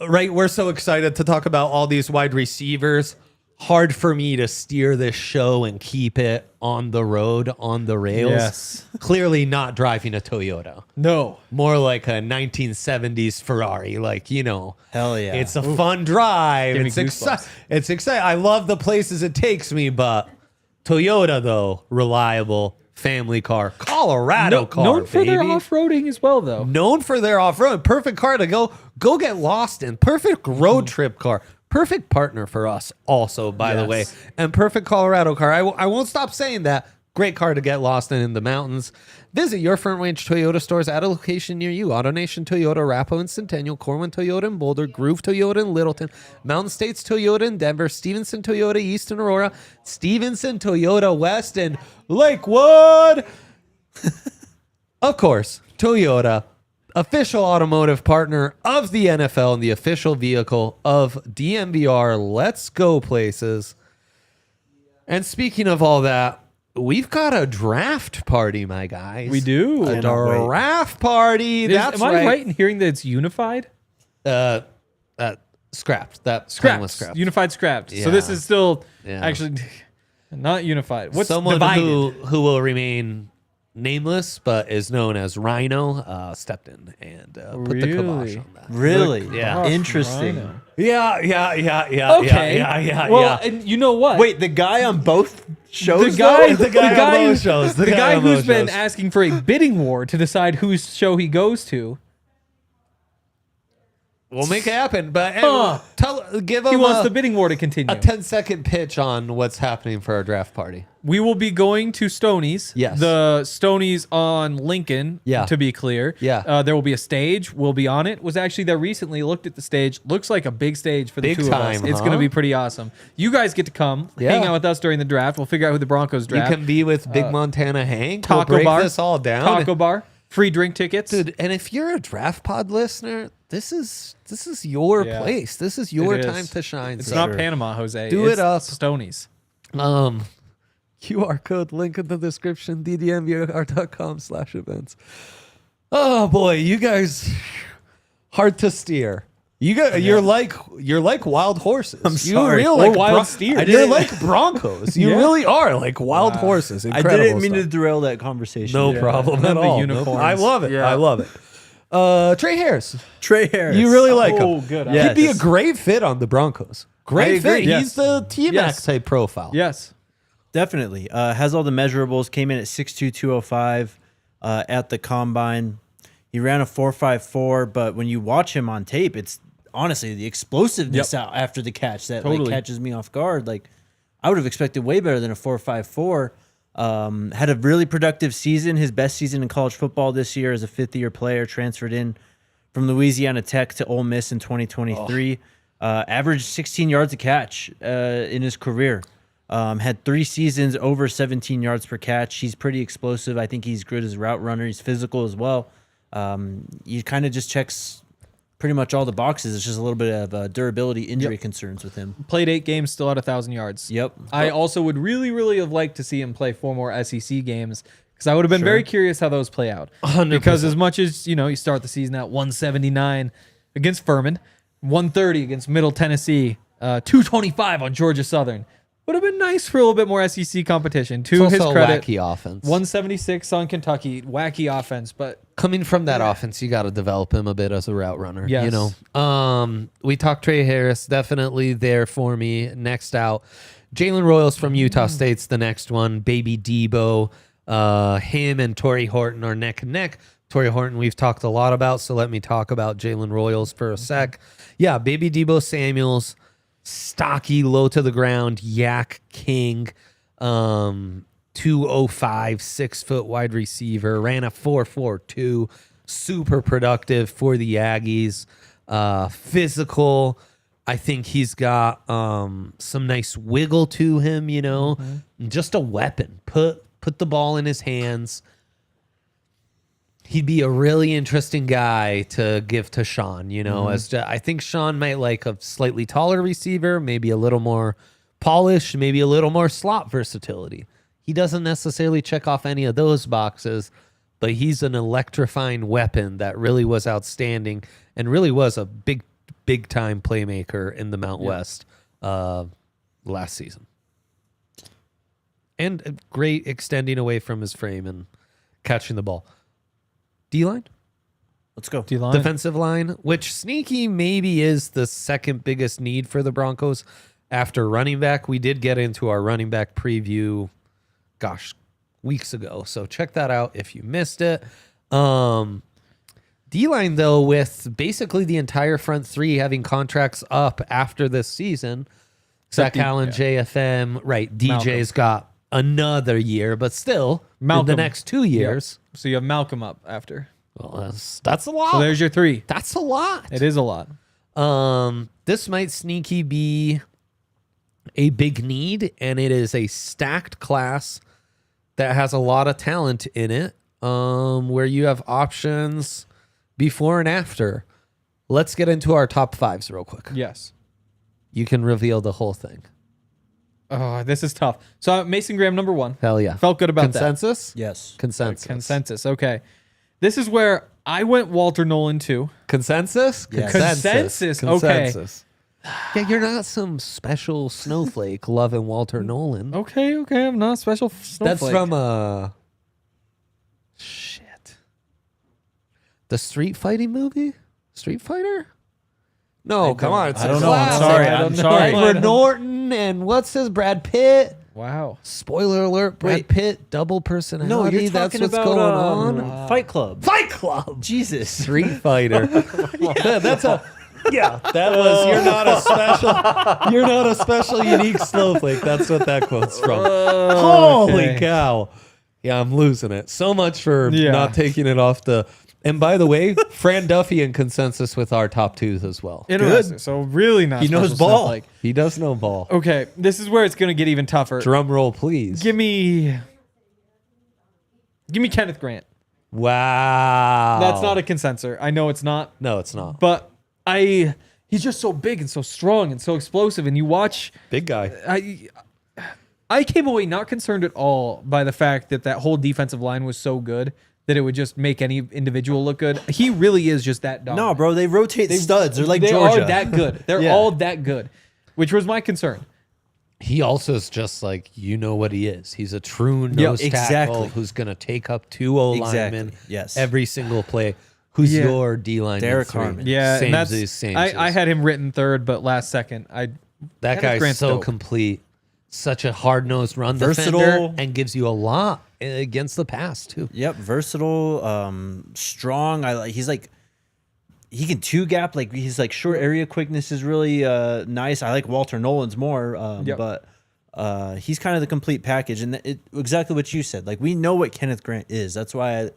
right? We're so excited to talk about all these wide receivers. Hard for me to steer this show and keep it on the road, on the rails. Yes. Clearly not driving a Toyota. No. More like a 1970s Ferrari. Like, you know. Hell yeah. It's a fun drive. Give me It's goosebumps. exciting. It's exciting. I love the places it takes me, but Toyota, though, reliable family car. Colorado car, Known for their baby. off-roading as well, though. Known for their off-road. Perfect car to go get lost in. Perfect road trip car. Perfect partner for us also, by the way. Yes. And perfect Colorado car. I won't stop saying that. Great car to get lost in the mountains. Visit your Front Range Toyota stores at a location near you. AutoNation Toyota, Arapahoe and Centennial, Corwin Toyota in Boulder, Groove Toyota in Littleton, Mountain States Toyota in Denver, Stevenson Toyota East in Aurora, Stevenson Toyota West in Lakewood. Of course, Toyota, official automotive partner of the NFL and the official vehicle of DNVR. Let's go places. And speaking of all that, we've got a draft party, my guys. We do. A Cannot wait. draft party. That's Am I right. right in hearing that it's unified? Scrapped. That time was Scrapped. scrapped. Unified scrapped. Yeah. So this is still Yeah. actually not unified. What's Someone divided? who will remain nameless but is known as Rhino stepped in and put the kibosh Really? on that. Really? Yeah. Interesting. Rhino. Yeah. Okay. Yeah. Well, and you know what? Wait, the guy on both shows? the guy, The guy on both shows. the guy on who's both been shows. asking for a bidding war to decide whose show he goes to. We'll make it happen. But Huh. give He him wants the bidding war to continue. a 10-second pitch on what's happening for our draft party. We will be going to Stoney's. Yes. The Stoney's on Lincoln, Yeah. to be clear. Yeah. There will be a stage. We'll be on it. Was actually there recently, looked at the stage. Looks like a big stage for the Big two of us. time, It's huh? going to be pretty awesome. You guys get to come, Yeah. hang out with us during the draft. We'll figure out who the Broncos You draft. can be with Big Montana Hank. Taco we'll break bar. this all down. Taco bar. Free drink tickets. Dude, and if you're a draft pod listener, this is your Yeah. place. This is your It is. time to shine. It's sir. not Panama, Jose. Do it's it up. Stoney's. QR code link in the description, ddnvr.com/events. Oh boy, you guys, hard to steer. You're like wild horses. I'm You sorry. really Or like wild steers. You're like Broncos. You Yeah. really are like wild horses. I Incredible didn't mean to stuff. derail that conversation. No Yeah. problem at The all. unicorns. I love it. Yeah. I love it. Trey Harris. Trey Harris. You really like him. Oh, good. Yeah. He'd be a Yes. great fit on the Broncos. Great I agree. fit. Yes. He's the T-Mac Yes. type profile. Yes. Definitely. Has all the measurables, came in at 6'2", 205 at the combine. He ran a 4.54, but when you watch him on tape, it's honestly the explosiveness out after the catch that like, Totally. catches me off guard. Like I would have expected way better than a 4.54. Had a really productive season, his best season in college football this year as a fifth-year player, transferred in from Louisiana Tech to Ole Miss in 2023. Averaged 16 yards a catch in his career. Had 3 seasons over 17 yards per catch. He's pretty explosive. I think he's good as a route runner. He's physical as well. He kind of just checks pretty much all the boxes. It's just a little bit of durability injury concerns with him. Played 8 games, still at 1,000 yards. Yep. I also would really, really have liked to see him play 4 more SEC games because I would have been very curious how those play out. 100%. Because as much as, you start the season at 179 against Furman, 130 against Middle Tennessee, 225 on Georgia Southern. Would have been nice for a little bit more SEC competition. To It's his also credit, a wacky offense. 176 on Kentucky, wacky offense, but Coming from that offense, you got to develop him a bit as a route runner. Yes. We talked Trey Harris, definitely there for me. Next out, Jalen Royals from Utah State's the next one. Baby Debo, him and Torrey Horton are neck and neck. Torrey Horton we've talked a lot about, so let me talk about Jalen Royals for a sec. Yeah, Baby Debo Samuels, stocky, low to the ground, yak king, 205, 6 foot wide receiver, ran a 4.42, super productive for the Aggies. Physical. I think he's got some nice wiggle to him, you know. Just a weapon. Put the ball in his hands. He'd be a really interesting guy to give to Sean, you know. I think Sean might like a slightly taller receiver, maybe a little more polished, maybe a little more slot versatility. He doesn't necessarily check off any of those boxes, but he's an electrifying weapon that really was outstanding and really was a big time playmaker in the Mount West last season. And great extending away from his frame and catching the ball. D-line? Let's go. D-line. Defensive line, which sneaky maybe is the second biggest need for the Broncos after running back. We did get into our running back preview, weeks ago. So check that out if you missed it. D-line, though, with basically the entire front three having contracts up after this season. Zach Allen, JFM, right. DJ's got another year, but still, in the next 2 years. So you have Malcolm up after. Well, that's a lot. So there's your 3. That's a lot. It is a lot. This might sneaky be a big need, and it is a stacked class that has a lot of talent in it, where you have options before and after. Let's get into our top 5s real quick. Yes. You can reveal the whole thing. Oh, this is tough. So Mason Graham, number 1. Hell yeah. Felt good about Consensus? Yes. Consensus. Consensus. Okay. This is where I went Walter Nolan too. Consensus? Yes. Consensus. Okay. Yeah, you're not some special snowflake loving Walter Nolan. Okay. I'm not a special snowflake. That's from the Street Fighting movie? Street Fighter? No, come on. It's I a don't know. classic. I'm sorry. Edward Norton and what's his Brad Pitt? Wow. Spoiler alert, Brad Pitt, double personality. No, you're That's talking what's about going on. Fight Club. Fight Club. Jesus. Street Fighter. That's a that was you're not a special unique snowflake. That's what that quote's from. Holy cow. Yeah, I'm losing it. So much for not taking it off the. And by the way, Fran Duffy in consensus with our top 2s as well. Interesting. So really not. He knows special ball. snowflake. He does know ball. Okay, this is where it's going to get even tougher. Drum roll, please. Give me Kenneth Grant. Wow. That's not a consensus. I know it's not. No, it's not. But he's just so big and so strong and so explosive. And you watch. Big guy. I came away not concerned at all by the fact that whole defensive line was so good that it would just make any individual look good. He really is just that dominant. No, bro, they rotate studs. They're like they Georgia. are that good. They're all that good, which was my concern. He also is just like, you know what he is. He's a true nose tackle who's going to take up 2 O-linemen every single play. Who's your D-line? Derek Harmon. Yeah, same and as I had him written 3rd, but last second. That guy's Grant's so dope. complete. Such a hard-nosed run Versatile. defender and gives you a lot against the pass, too. Yep, versatile, strong. He's like, he can 2-gap. Like, he's like short area quickness is really nice. I like Walter Nolan's more, but he's kind of the complete package. And exactly what you said. Like, we know what Kenneth Grant is. That's why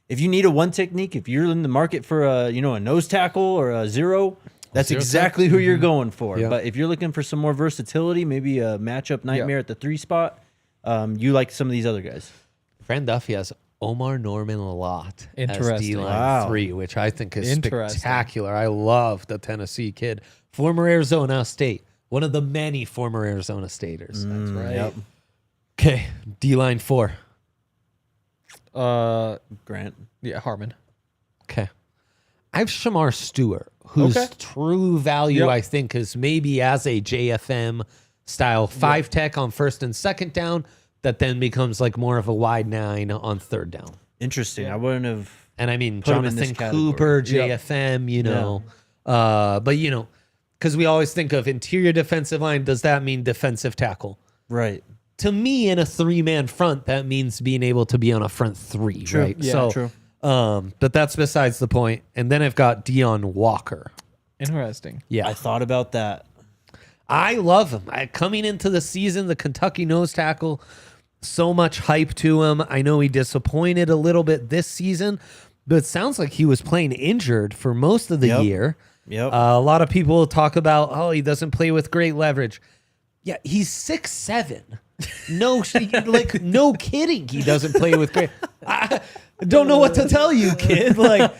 if you need a one technique, if you're in the market for a nose tackle or a zero, that's exactly who you're going for. Yeah. But if you're looking for some more versatility, maybe a matchup nightmare at the 3 spot, you like some of these other guys. Fran Duffy has Omar Norman a lot as Interesting. D-line 3, which I think is spectacular. I love the Tennessee kid. Former Arizona State. One of the many former Arizona Staters. That's right. Yep. Okay, D-line 4. Grant. Yeah, Harmon. Okay. I have Shamar Stewart, whose true value, I think, is maybe as a JFM style 5-tech on 1st and 2nd down, that then becomes like more of a wide 9 on 3rd down. Interesting. I wouldn't have. And I mean, put him in this Jonathan Cooper, JFM, but because we always think of interior defensive line, does that mean defensive tackle? Right. To me, in a 3-man front, that means being able to be on a front 3, right? Yeah, true. But that's besides the point. And then I've got Deion Walker. Interesting. Yeah. I thought about that. I love him. Coming into the season, the Kentucky nose tackle, so much hype to him. I know he disappointed a little bit this season, but it sounds like he was playing injured for most of the year. Yep. A lot of people talk about, oh, he doesn't play with great leverage. Yeah, he's 6'7". No, like no kidding, he doesn't play with great. I don't know what to tell you, kid. Like,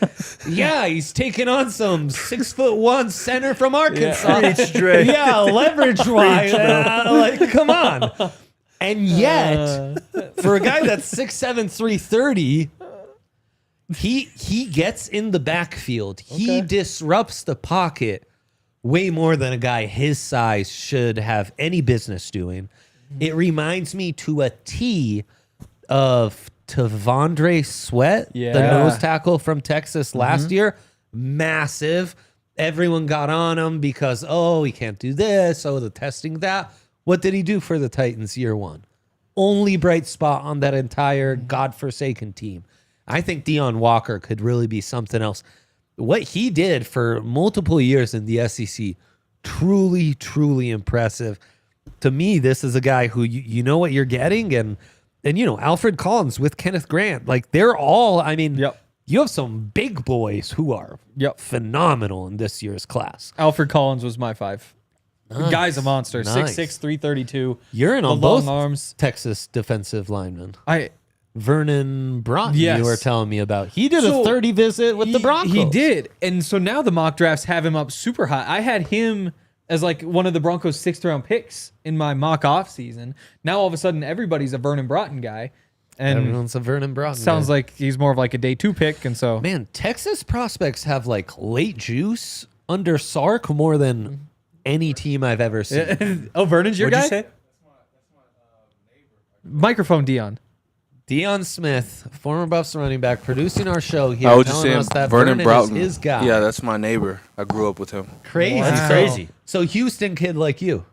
yeah, he's taking on some 6'1" center from Arkansas. Yeah, leverage wise, like come on. And yet, for a guy that's 6'7", 330, he gets in the backfield. He disrupts the pocket way more than a guy his size should have any business doing. It reminds me to a T of Tavondre Sweat, the nose tackle from Texas last year. Massive. Everyone got on him because, oh, he can't do this. Oh, the testing that. What did he do for the Titans year one? Only bright spot on that entire godforsaken team. I think Deion Walker could really be something else. What he did for multiple years in the SEC, truly, truly impressive. To me, this is a guy who you know what you're getting, and you know Alfred Collins with Kenneth Grant, like they're all. I mean, you have some big boys who are phenomenal in this year's class. Alfred Collins was my 5. Nice. Guy's a monster. Nice. 6'6", 332. You're in on long both arms. Texas defensive linemen. Vernon Broughton, Yes. you were telling me about. He did a 30 visit with the Broncos. He did. And so now the mock drafts have him up super high. I had him as like one of the Broncos' 6th round picks in my mock off season. Now all of a sudden everybody's a Vernon Broughton guy. And everyone's a Vernon Broughton sounds guy. like he's more of like a day 2 pick. And so Man, Texas prospects have like late juice under Sark more than any team I've ever seen. oh, Vernon's your What'd guy? you say? Microphone, Dion. Deion Smith, former Buffs running back, producing our show here. I was just telling saying us that Vernon Broughton. is his guy. Yeah, that's my neighbor. I grew up with him. Crazy. That's So- crazy. So Houston kid like you.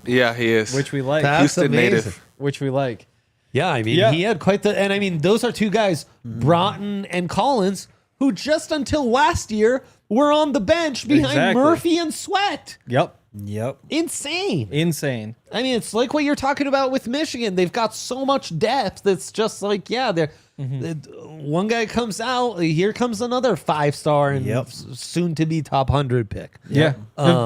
Yeah, he is. Which we like. That's Houston amazing. native. Which we like. Yeah, I mean, Yeah. he had quite the, and I mean, those are two guys, Broughton and Collins, who just until last year were on the bench behind Exactly. Murphy and Sweat. Yep. Insane. Insane. I mean, it's like what you're talking about with Michigan. They've got so much depth. It's just like, yeah, they're one guy comes out, here comes another 5-star and soon to be top 100 pick. Yeah.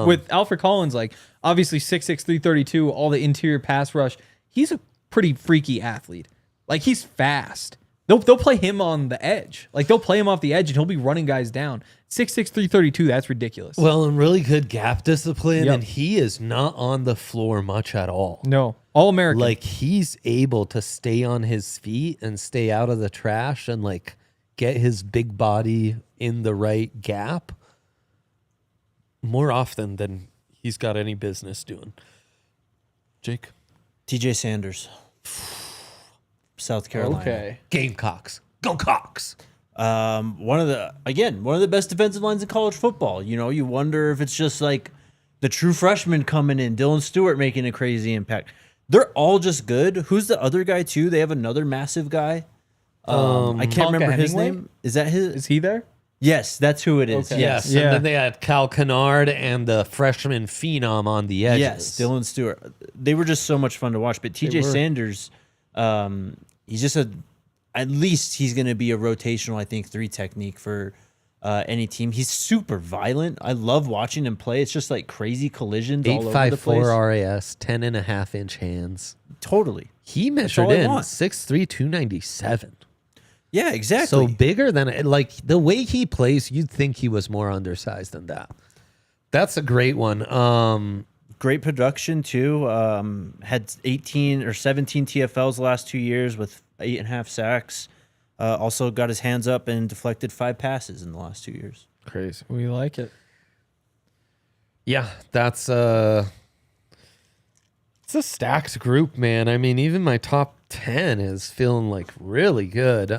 With Alfred Collins, like obviously 6'6", 332, all the interior pass rush. He's a pretty freaky athlete. Like he's fast. They'll play him on the edge. Like they'll play him off the edge and he'll be running guys down. 6'6", 332, that's ridiculous. Well, and really good gap discipline, Yep. and he is not on the floor much at all. No. All American. Like he's able to stay on his feet and stay out of the trash and like get his big body in the right gap more often than he's got any business doing. Jake? TJ Sanders, South Carolina. Okay. Gamecocks. Go Cox. One of the best defensive lines in college football. You know, you wonder if it's just like the true freshman coming in, Dylan Stewart making a crazy impact. They're all just good. Who's the other guy too? They have another massive guy. I can't remember his Hemingway? name. Is that his? Is he there? Yes, that's who it is. Okay. Yes. Yeah. And then they had Cal Kennard and the freshman phenom on the edges. Yes, Dylan Stewart. They were just so much fun to watch. But TJ Sanders, he's just at least he's going to be a rotational, I think, 3 technique for any team. He's super violent. I love watching him play. It's just like crazy collisions all over the place. 8.54 RAS, 10.5-inch hands. Totally. He all measured I in want. 6'3", 297. Yeah, exactly. So bigger than, like, the way he plays, you'd think he was more undersized than that. That's a great one. Great production too. Had 18 or 17 TFLs the last 2 years with 8.5 sacks. Also got his hands up and deflected 5 passes in the last 2 years. Crazy. We like it. Yeah, that's it's a stacked group, man. I mean, even my top 10 is feeling like really good.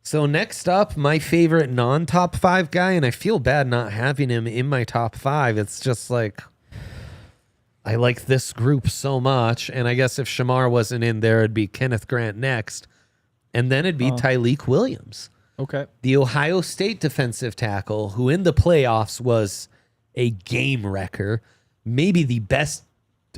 So next up, my favorite non-top 5 guy, and I feel bad not having him in my top 5. It's just like I like this group so much, and I guess if Shamar wasn't in there, it'd be Kenneth Grant next, and then it'd be Tyleek Williams, Okay. the Ohio State defensive tackle, who in the playoffs was a game wrecker, maybe the best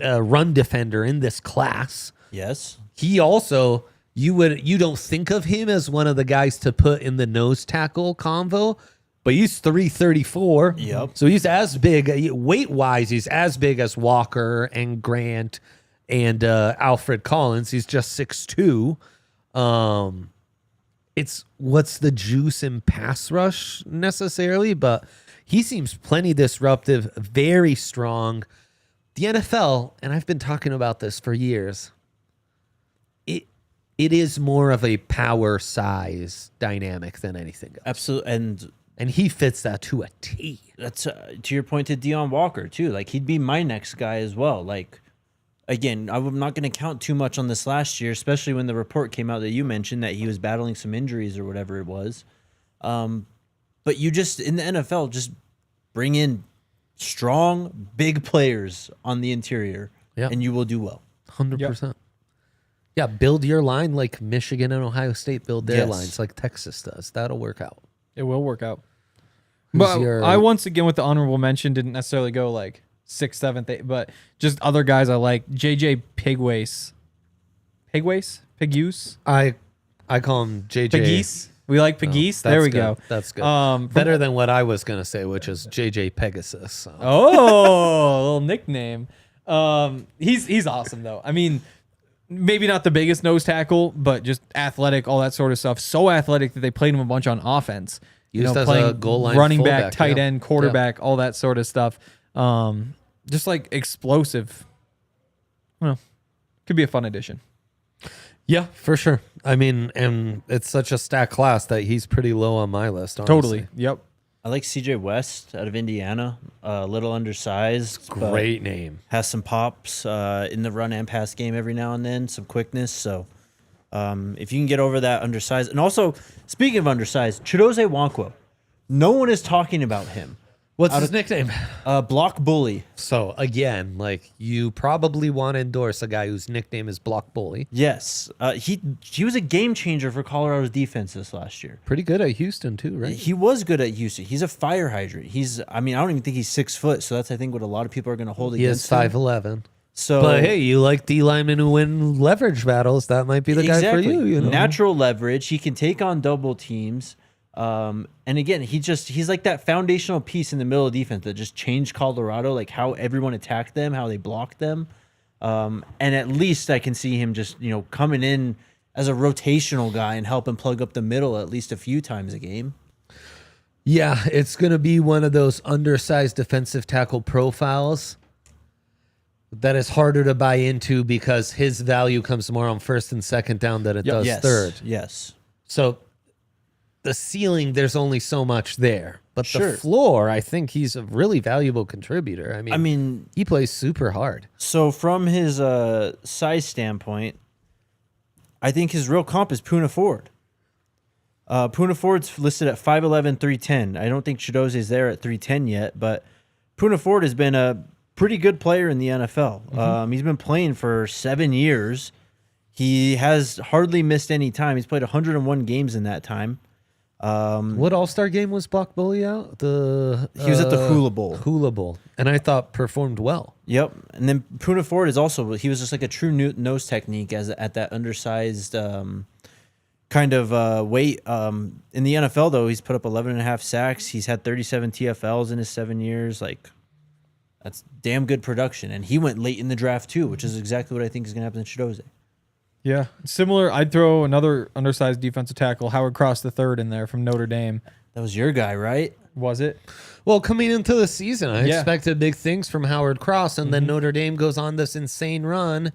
run defender in this class. Yes. He also you don't think of him as one of the guys to put in the nose tackle convo, but he's 334. Yep. So he's as big, weight-wise, he's as big as Walker and Grant and Alfred Collins. He's just 6'2". It's what's the juice in pass rush necessarily, but he seems plenty disruptive, very strong. The NFL, and I've been talking about this for years, it is more of a power size dynamic than anything else. Absolutely. And he fits that to a T. That's to your point to Deion Walker too. Like he'd be my next guy as well. Like again, I'm not going to count too much on this last year, especially when the report came out that you mentioned that he was battling some injuries or whatever it was. But you just in the NFL just bring in strong, big players on the interior, and you will do well. 100%. Yeah, build your line like Michigan and Ohio State build their lines, like Texas does. That'll work out. It will work out. But I once again with the honorable mention didn't necessarily go like 6th, 7th, 8th, but just other guys I like. JJ Pigwace. Piguse? I call him JJ. Piggeese? We like Piggeese? There we go. That's good. Better than what I was going to say, which is JJ Pegasus. So. Oh, a little nickname. He's awesome though. I mean, maybe not the biggest nose tackle, but just athletic, all that sort of stuff. So athletic that they played him a bunch on offense. Used as playing a goal line running fullback, back, tight end, quarterback, all that sort of stuff. Just like explosive. Well, could be a fun addition. Yeah, for sure. I mean, and it's such a stacked class that he's pretty low on my list, honestly. Totally. Yep. I like CJ West out of Indiana. A little undersized. Great name. Has some pops in the run and pass game every now and then, some quickness. So if you can get over that undersized. And also, speaking of undersized, Chidozie Nwankwo. No one is talking about him. What's his nickname? Block Bully. So, again, like, you probably want to endorse a guy whose nickname is Block Bully. Yes. He was a game changer for Colorado's defense this last year. Pretty good at Houston, too, right? He was good at Houston. He's a fire hydrant. I don't even think he's 6 foot, so that's, I think, what a lot of people are going to hold against him. He is 5'11". So, but, hey, you like D linemen who win leverage battles. That might be the guy for you. You know? Natural leverage. He can take on double teams. And again, he's like that foundational piece in the middle of defense that just changed Colorado, like how everyone attacked them, how they blocked them. And at least I can see him just, coming in as a rotational guy and helping plug up the middle at least a few times a game. Yeah, it's going to be one of those undersized defensive tackle profiles that is harder to buy into because his value comes more on first and second down than it does third. Yes. So the ceiling, there's only so much there. But the floor, I think he's a really valuable contributor. I mean, he plays super hard. So from his size standpoint, I think his real comp is Poona Ford. Poona Ford's listed at 5'11", 310. I don't think Chidozie's there at 310 yet, but Poona Ford has been a pretty good player in the NFL. Mm-hmm. He's been playing for 7 years. He has hardly missed any time. He's played 101 games in that time. What All-Star game was Block Bully out? He was at the Hula Bowl. Hula Bowl. And I thought performed well. Yep. And then Poona Ford is also, he was just like a true nose technique at that undersized kind of weight. In the NFL, though, he's put up 11.5 sacks. He's had 37 TFLs in his 7 years. Like, that's damn good production. And he went late in the draft, too, which is exactly what I think is going to happen to Chidozie. Yeah, similar. I'd throw another undersized defensive tackle, Howard Cross III, in there from Notre Dame. That was your guy, right? Was it? Well, coming into the season, I expected big things from Howard Cross, and then Notre Dame goes on this insane run,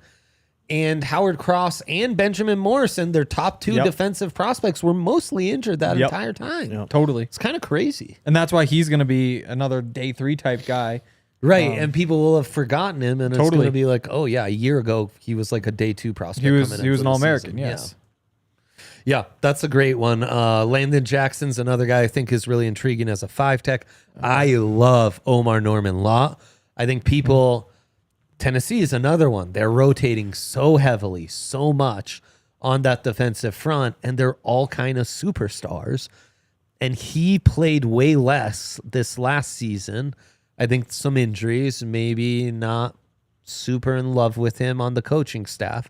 and Howard Cross and Benjamin Morrison, their top two defensive prospects, were mostly injured that entire time. Yep. Totally. It's kind of crazy. And that's why he's going to be another day 3 type guy. Right, and people will have forgotten him, and it's going to be like, oh, yeah, a year ago, he was like a day 2 prospect. He was an All-American, yes. Yeah, that's a great one. Landon Jackson's another guy I think is really intriguing as a 5-tech. I love Omar Norman Law. I think Tennessee is another one. They're rotating so heavily, so much on that defensive front, and they're all kind of superstars. And he played way less this last season. I think some injuries, maybe not super in love with him on the coaching staff.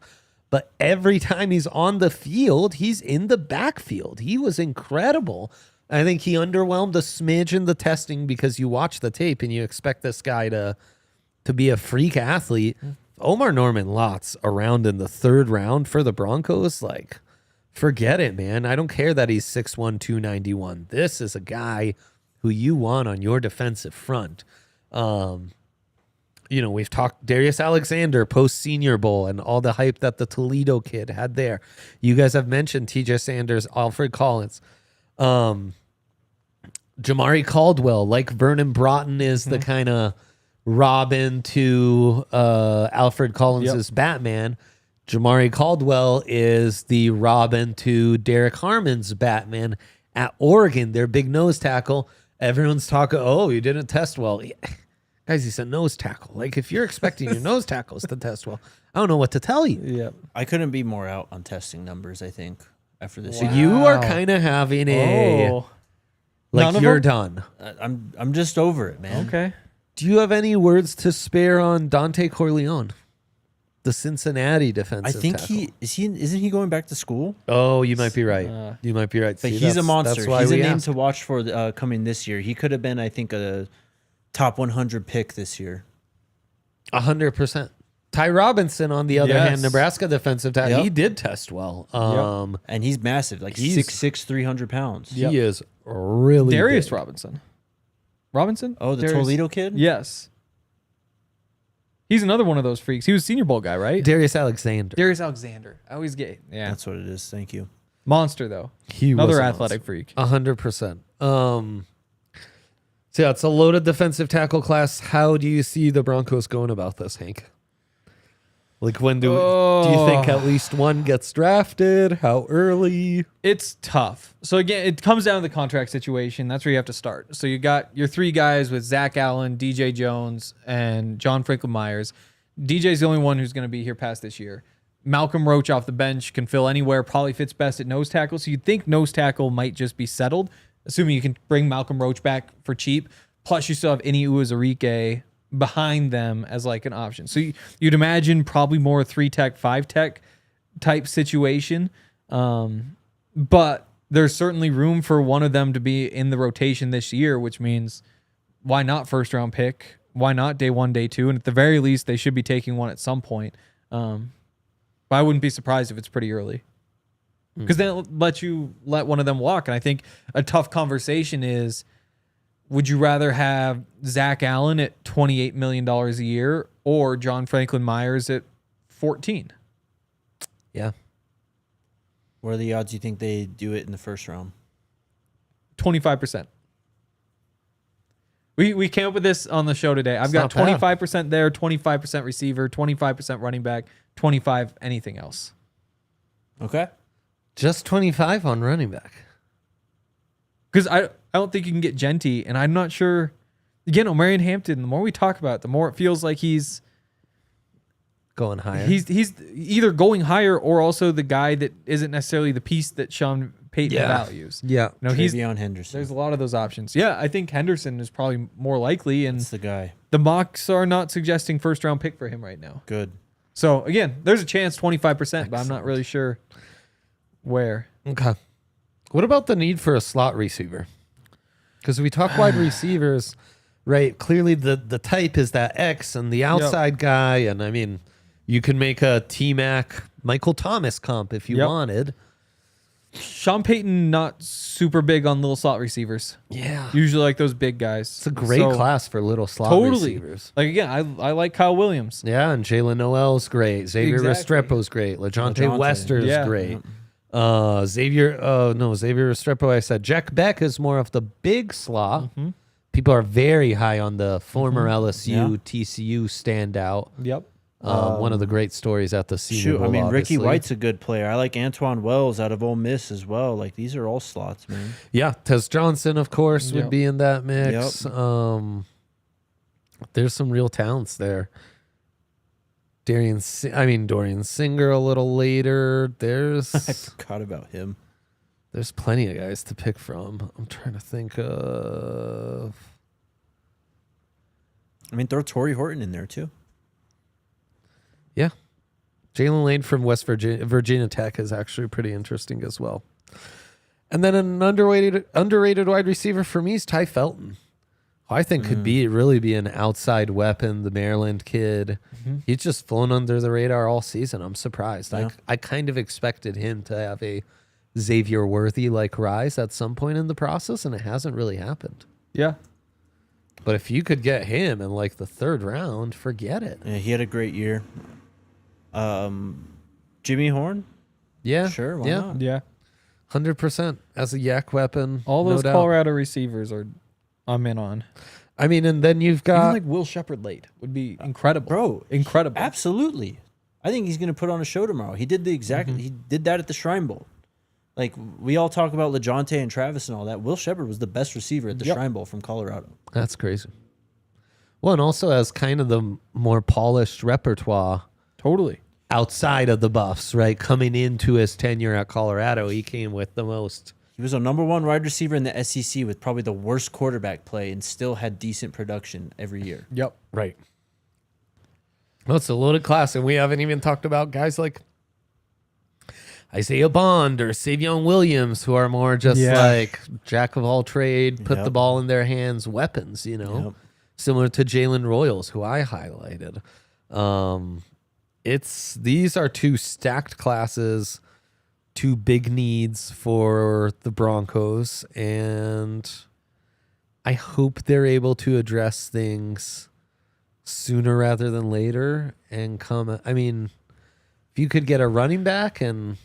but every time he's on the field, he's in the backfield. He was incredible. I think he underwhelmed a smidge in the testing because you watch the tape and you expect this guy to be a freak athlete. Omar Norman Lots around in the third round for the Broncos, like, forget it, man. I don't care that he's 6'1", 291. This is a guy who you want on your defensive front. We've talked Darius Alexander post-Senior Bowl and all the hype that the Toledo kid had there. You guys have mentioned TJ Sanders, Alfred Collins. Jamari Caldwell, like Vernon Broughton is the kind of Robin to Alfred Collins' Batman. Jamari Caldwell is the Robin to Derek Harmon's Batman at Oregon, their big nose tackle. Everyone's talking, oh, you didn't test well. Guys, he's a nose tackle. Like, if you're expecting your nose tackles to test well, I don't know what to tell you. Yeah. I couldn't be more out on testing numbers, I think, after this So year. you are kind of having None of you're them? done. I'm just over it, man. Okay. Do you have any words to spare on Dante Corleone, the Cincinnati defensive I think tackle? isn't he going back to school? Oh, you might be right. You might be right. But See, he's that's- a monster. That's why He's a we name asked. to watch for coming this year. He could have been, I think, a top 100 pick this year. 100%. Ty Robinson, on the other Yes. hand, Nebraska defensive tackle, Yep. he did test well. And he's massive, like He's- 6'6", 300 pounds. He is really Darius big. Robinson? Oh, the Darius- Toledo kid? Yes. He's another one of those freaks. He was Senior Bowl guy, right? Darius Alexander. Darius Alexander. I always get That's what it is. Thank you. monster though. He was Another a athletic freak. 100%. So yeah, it's a loaded defensive tackle class. How do you see the Broncos going about this, Hank? Like, when do you think at least one gets drafted? How early? It's tough. So again, it comes down to the contract situation. That's where you have to start. So you got your three guys with Zach Allen, DJ Jones, and John Franklin Myers. DJ's the only one who's going to be here past this year. Malcolm Roach off the bench can fill anywhere, probably fits best at nose tackle. So you'd think nose tackle might just be settled, assuming you can bring Malcolm Roach back for cheap. Plus you still have Ini Uwazurike behind them as like an option. So you'd imagine probably more 3-tech, 5-tech type situation. But there's certainly room for one of them to be in the rotation this year, which means why not first round pick? Why not day 1, day 2? And at the very least, they should be taking one at some point. But I wouldn't be surprised if it's pretty early. Because then it'll let one of them walk. And I think a tough conversation is, would you rather have Zach Allen at $28 million a year or John Franklin Myers at 14? Yeah. What are the odds you think they do it in the first round? 25%. We came up with this on the show today. I've got not bad. 25% there, 25% receiver, 25% running back, 25 anything else. Okay. Just 25 on running back. Because I don't think you can get Genty, and I'm not sure. Again, Omarion Hampton, the more we talk about it, the more it feels like he's Going higher. He's either going higher or also the guy that isn't necessarily the piece that Sean Payton values. Yeah. No, Travion Henderson. There's a lot of those options. Yeah, I think Henderson is probably more likely, and That's the guy. the mocks are not suggesting first round pick for him right now. Good. So again, there's a chance 25%, but I'm not really sure where. Okay. What about the need for a slot receiver? Because we talk wide receivers, right? Clearly the type is that X and the outside guy. And I mean, you can make a T-Mac Michael Thomas comp if you wanted. Sean Payton, not super big on little slot receivers. Yeah. Usually like those big guys. It's a great class for little slot Totally. receivers. Like again, I like Kyle Williams. Yeah, and Jalen Noel's great. Xavier Exactly. Restrepo's great. LeJohntay Wester's Yeah. great. Xavier Restrepo, I said. Jack Beck is more of the big slot. People are very high on the former LSU, TCU standout. Yep. One of the great stories at the Senior Shoot, Bowl, I mean, Ricky obviously. White's a good player. I like Antoine Wells out of Ole Miss as well. Like, these are all slots, man. Yeah, Tez Johnson, of course, would Yep. be in that mix. There's some real talents there. Dorian Singer a little later. I There's forgot about him. there's plenty of guys to pick from. I'm trying to think of. I mean, throw Torrey Horton in there, too. Yeah, Jalen Lane from West Virginia Tech is actually pretty interesting as well. And then an underrated wide receiver for me is Ty Felton, who I think could really be an outside weapon. The Maryland kid, he's just flown under the radar all season. I'm surprised. Yeah. I kind of expected him to have a Xavier Worthy like rise at some point in the process, and it hasn't really happened. Yeah. But if you could get him in like the 3rd round, forget it. Yeah, he had a great year. Jimmy Horn? Yeah, Sure, why yeah, not? Yeah. 100% as a yak weapon. All those no doubt. Colorado receivers I'm in on. I mean, and then you've got Even like Will Shepherd late would be incredible. Bro, Incredible. Absolutely. I think he's going to put on a show tomorrow. He did he did that at the Shrine Bowl. Like, we all talk about LeJontay and Travis and all that. Will Shepherd was the best receiver at the Shrine Bowl from Colorado. That's crazy. Well, and also has kind of the more polished repertoire Totally. outside of the Buffs, right? Coming into his tenure at Colorado, he came with the most. He was a number 1 wide receiver in the SEC with probably the worst quarterback play and still had decent production every year. Yep. Right. Well, it's a loaded class, and we haven't even talked about guys like Isaiah Bond or Savion Williams, who are more just like jack of all trade, put the ball in their hands, weapons, similar to Jalen Royals, who I highlighted. These are 2 stacked classes, 2 big needs for the Broncos, and I hope they're able to address things sooner rather than later and come. I mean, if you could get a running back and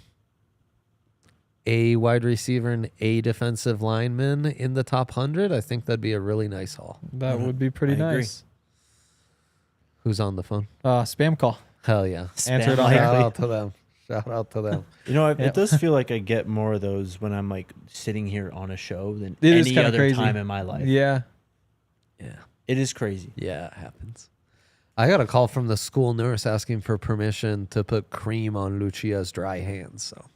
a wide receiver and a defensive lineman in the top 100, I think that'd be a really nice haul. That would be pretty I agree. nice. Who's on the phone? Spam call. Hell yeah. Answer it Spam on likely. Shout out to them. Shout out to them. You know, it does feel like I get more of those when I'm like sitting here on a show than It is any kinda other crazy. time in my life. Yeah. Yeah. It is crazy. Yeah, it happens. I got a call from the school nurse asking for permission to put cream on Lucia's dry hands. So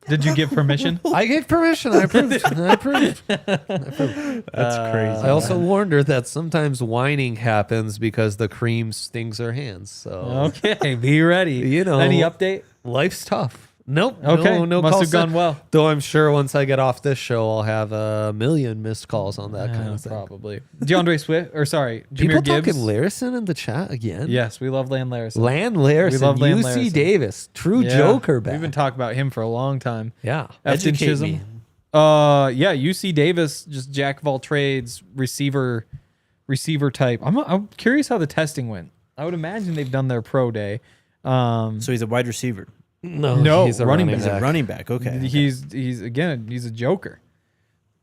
Did you give permission? I gave permission. I approved. I approved. That's crazy. I also warned her that sometimes whining happens because the cream stings her hands. So Okay, be ready. Any update? life's tough. Nope. Okay, No must calls have gone sent. well. Though I'm sure once I get off this show, I'll have a million missed calls on that kind of thing. Probably. DeAndre Swift, or sorry, People Jahmyr Gibbs. talking Larison in the chat again. Yes, we love Land Larison. Land Larison, We love Land UC Larison. Davis, true Yeah, Joker back. We've been talking about him for a long time. Yeah. Efton Educate Chisholm. me. Yeah, UC Davis, just jack of all trades, receiver type. I'm curious how the testing went. I would imagine they've done their pro day. So he's a wide receiver. No, he's a running running back. He's a running back. Okay. He's a joker.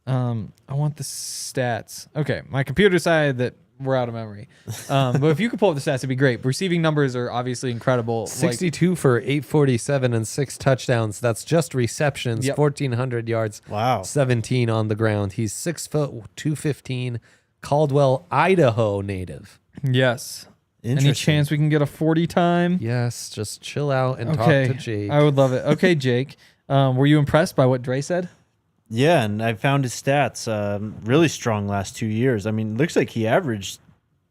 I want the stats. Okay, my computer decided that we're out of memory. But if you could pull up the stats, it'd be great. Receiving numbers are obviously incredible. 62 for 847 and 6 touchdowns. That's just receptions, Yep. 1,400 yards, Wow. 17 on the ground. He's 6 foot 215, Caldwell, Idaho native. Yes. Any Interesting. chance we can get a 40 time? Yes, just chill out and Okay, talk to Jake. I would love it. Okay, Jake. Were you impressed by what Dre said? Yeah, and I found his stats really strong last 2 years. I mean, looks like he averaged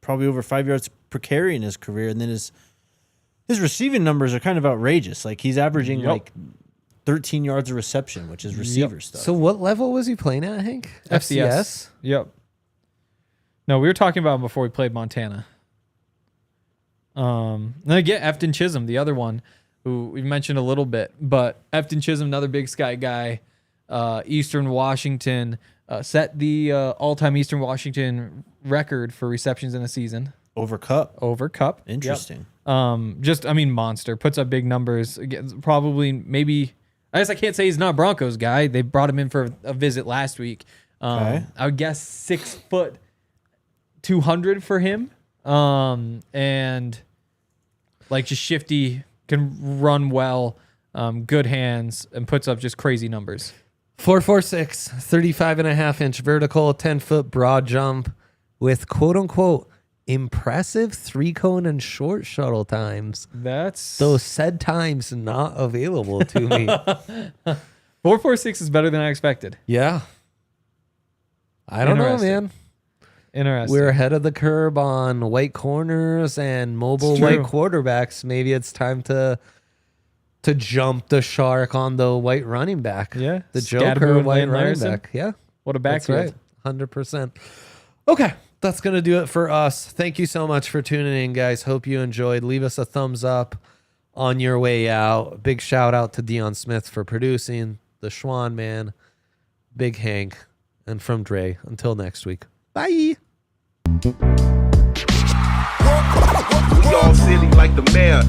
probably over 5 yards per carry in his career, and then his receiving numbers are kind of outrageous. Like he's averaging Yep. like 13 yards of reception, which is receiver stuff. So what level was he playing at, Hank? FCS. Yep. No, we were talking about him before we played Montana. Then again, Efton Chisholm, the other one who we mentioned a little bit, but Efton Chisholm, another Big Sky guy, Eastern Washington, set the all-time Eastern Washington record for receptions in a season Over Cup. over Cup. Yep. Interesting. Monster. Puts up big numbers. Again, probably, maybe, I guess I can't say he's not a Broncos guy. They brought him in for a visit last week. Okay. I would guess 6 foot 200 for him. And like just shifty, can run well, good hands, and puts up just crazy numbers. 446, 35.5-inch vertical, 10-foot broad jump with quote-unquote impressive 3-cone and short shuttle times. That's Those said times not available to me. 4.46 is better than I expected. Yeah. I don't know, Interesting. man. Interesting. We're ahead of the curve on white corners and mobile It's true. white quarterbacks. Maybe it's time to to jump the shark on the white running back. Yeah. The Scatterbo Joker and white Lane running Larson. back. Yeah. What a That's backfield. right. 100%. Okay. That's going to do it for us. Thank you so much for tuning in, guys. Hope you enjoyed. Leave us a thumbs up on your way out. Big shout out to Dion Smith for producing, the Schwan man, Big Hank, and from Dre. Until next week. Bye. We all silly like the mayor.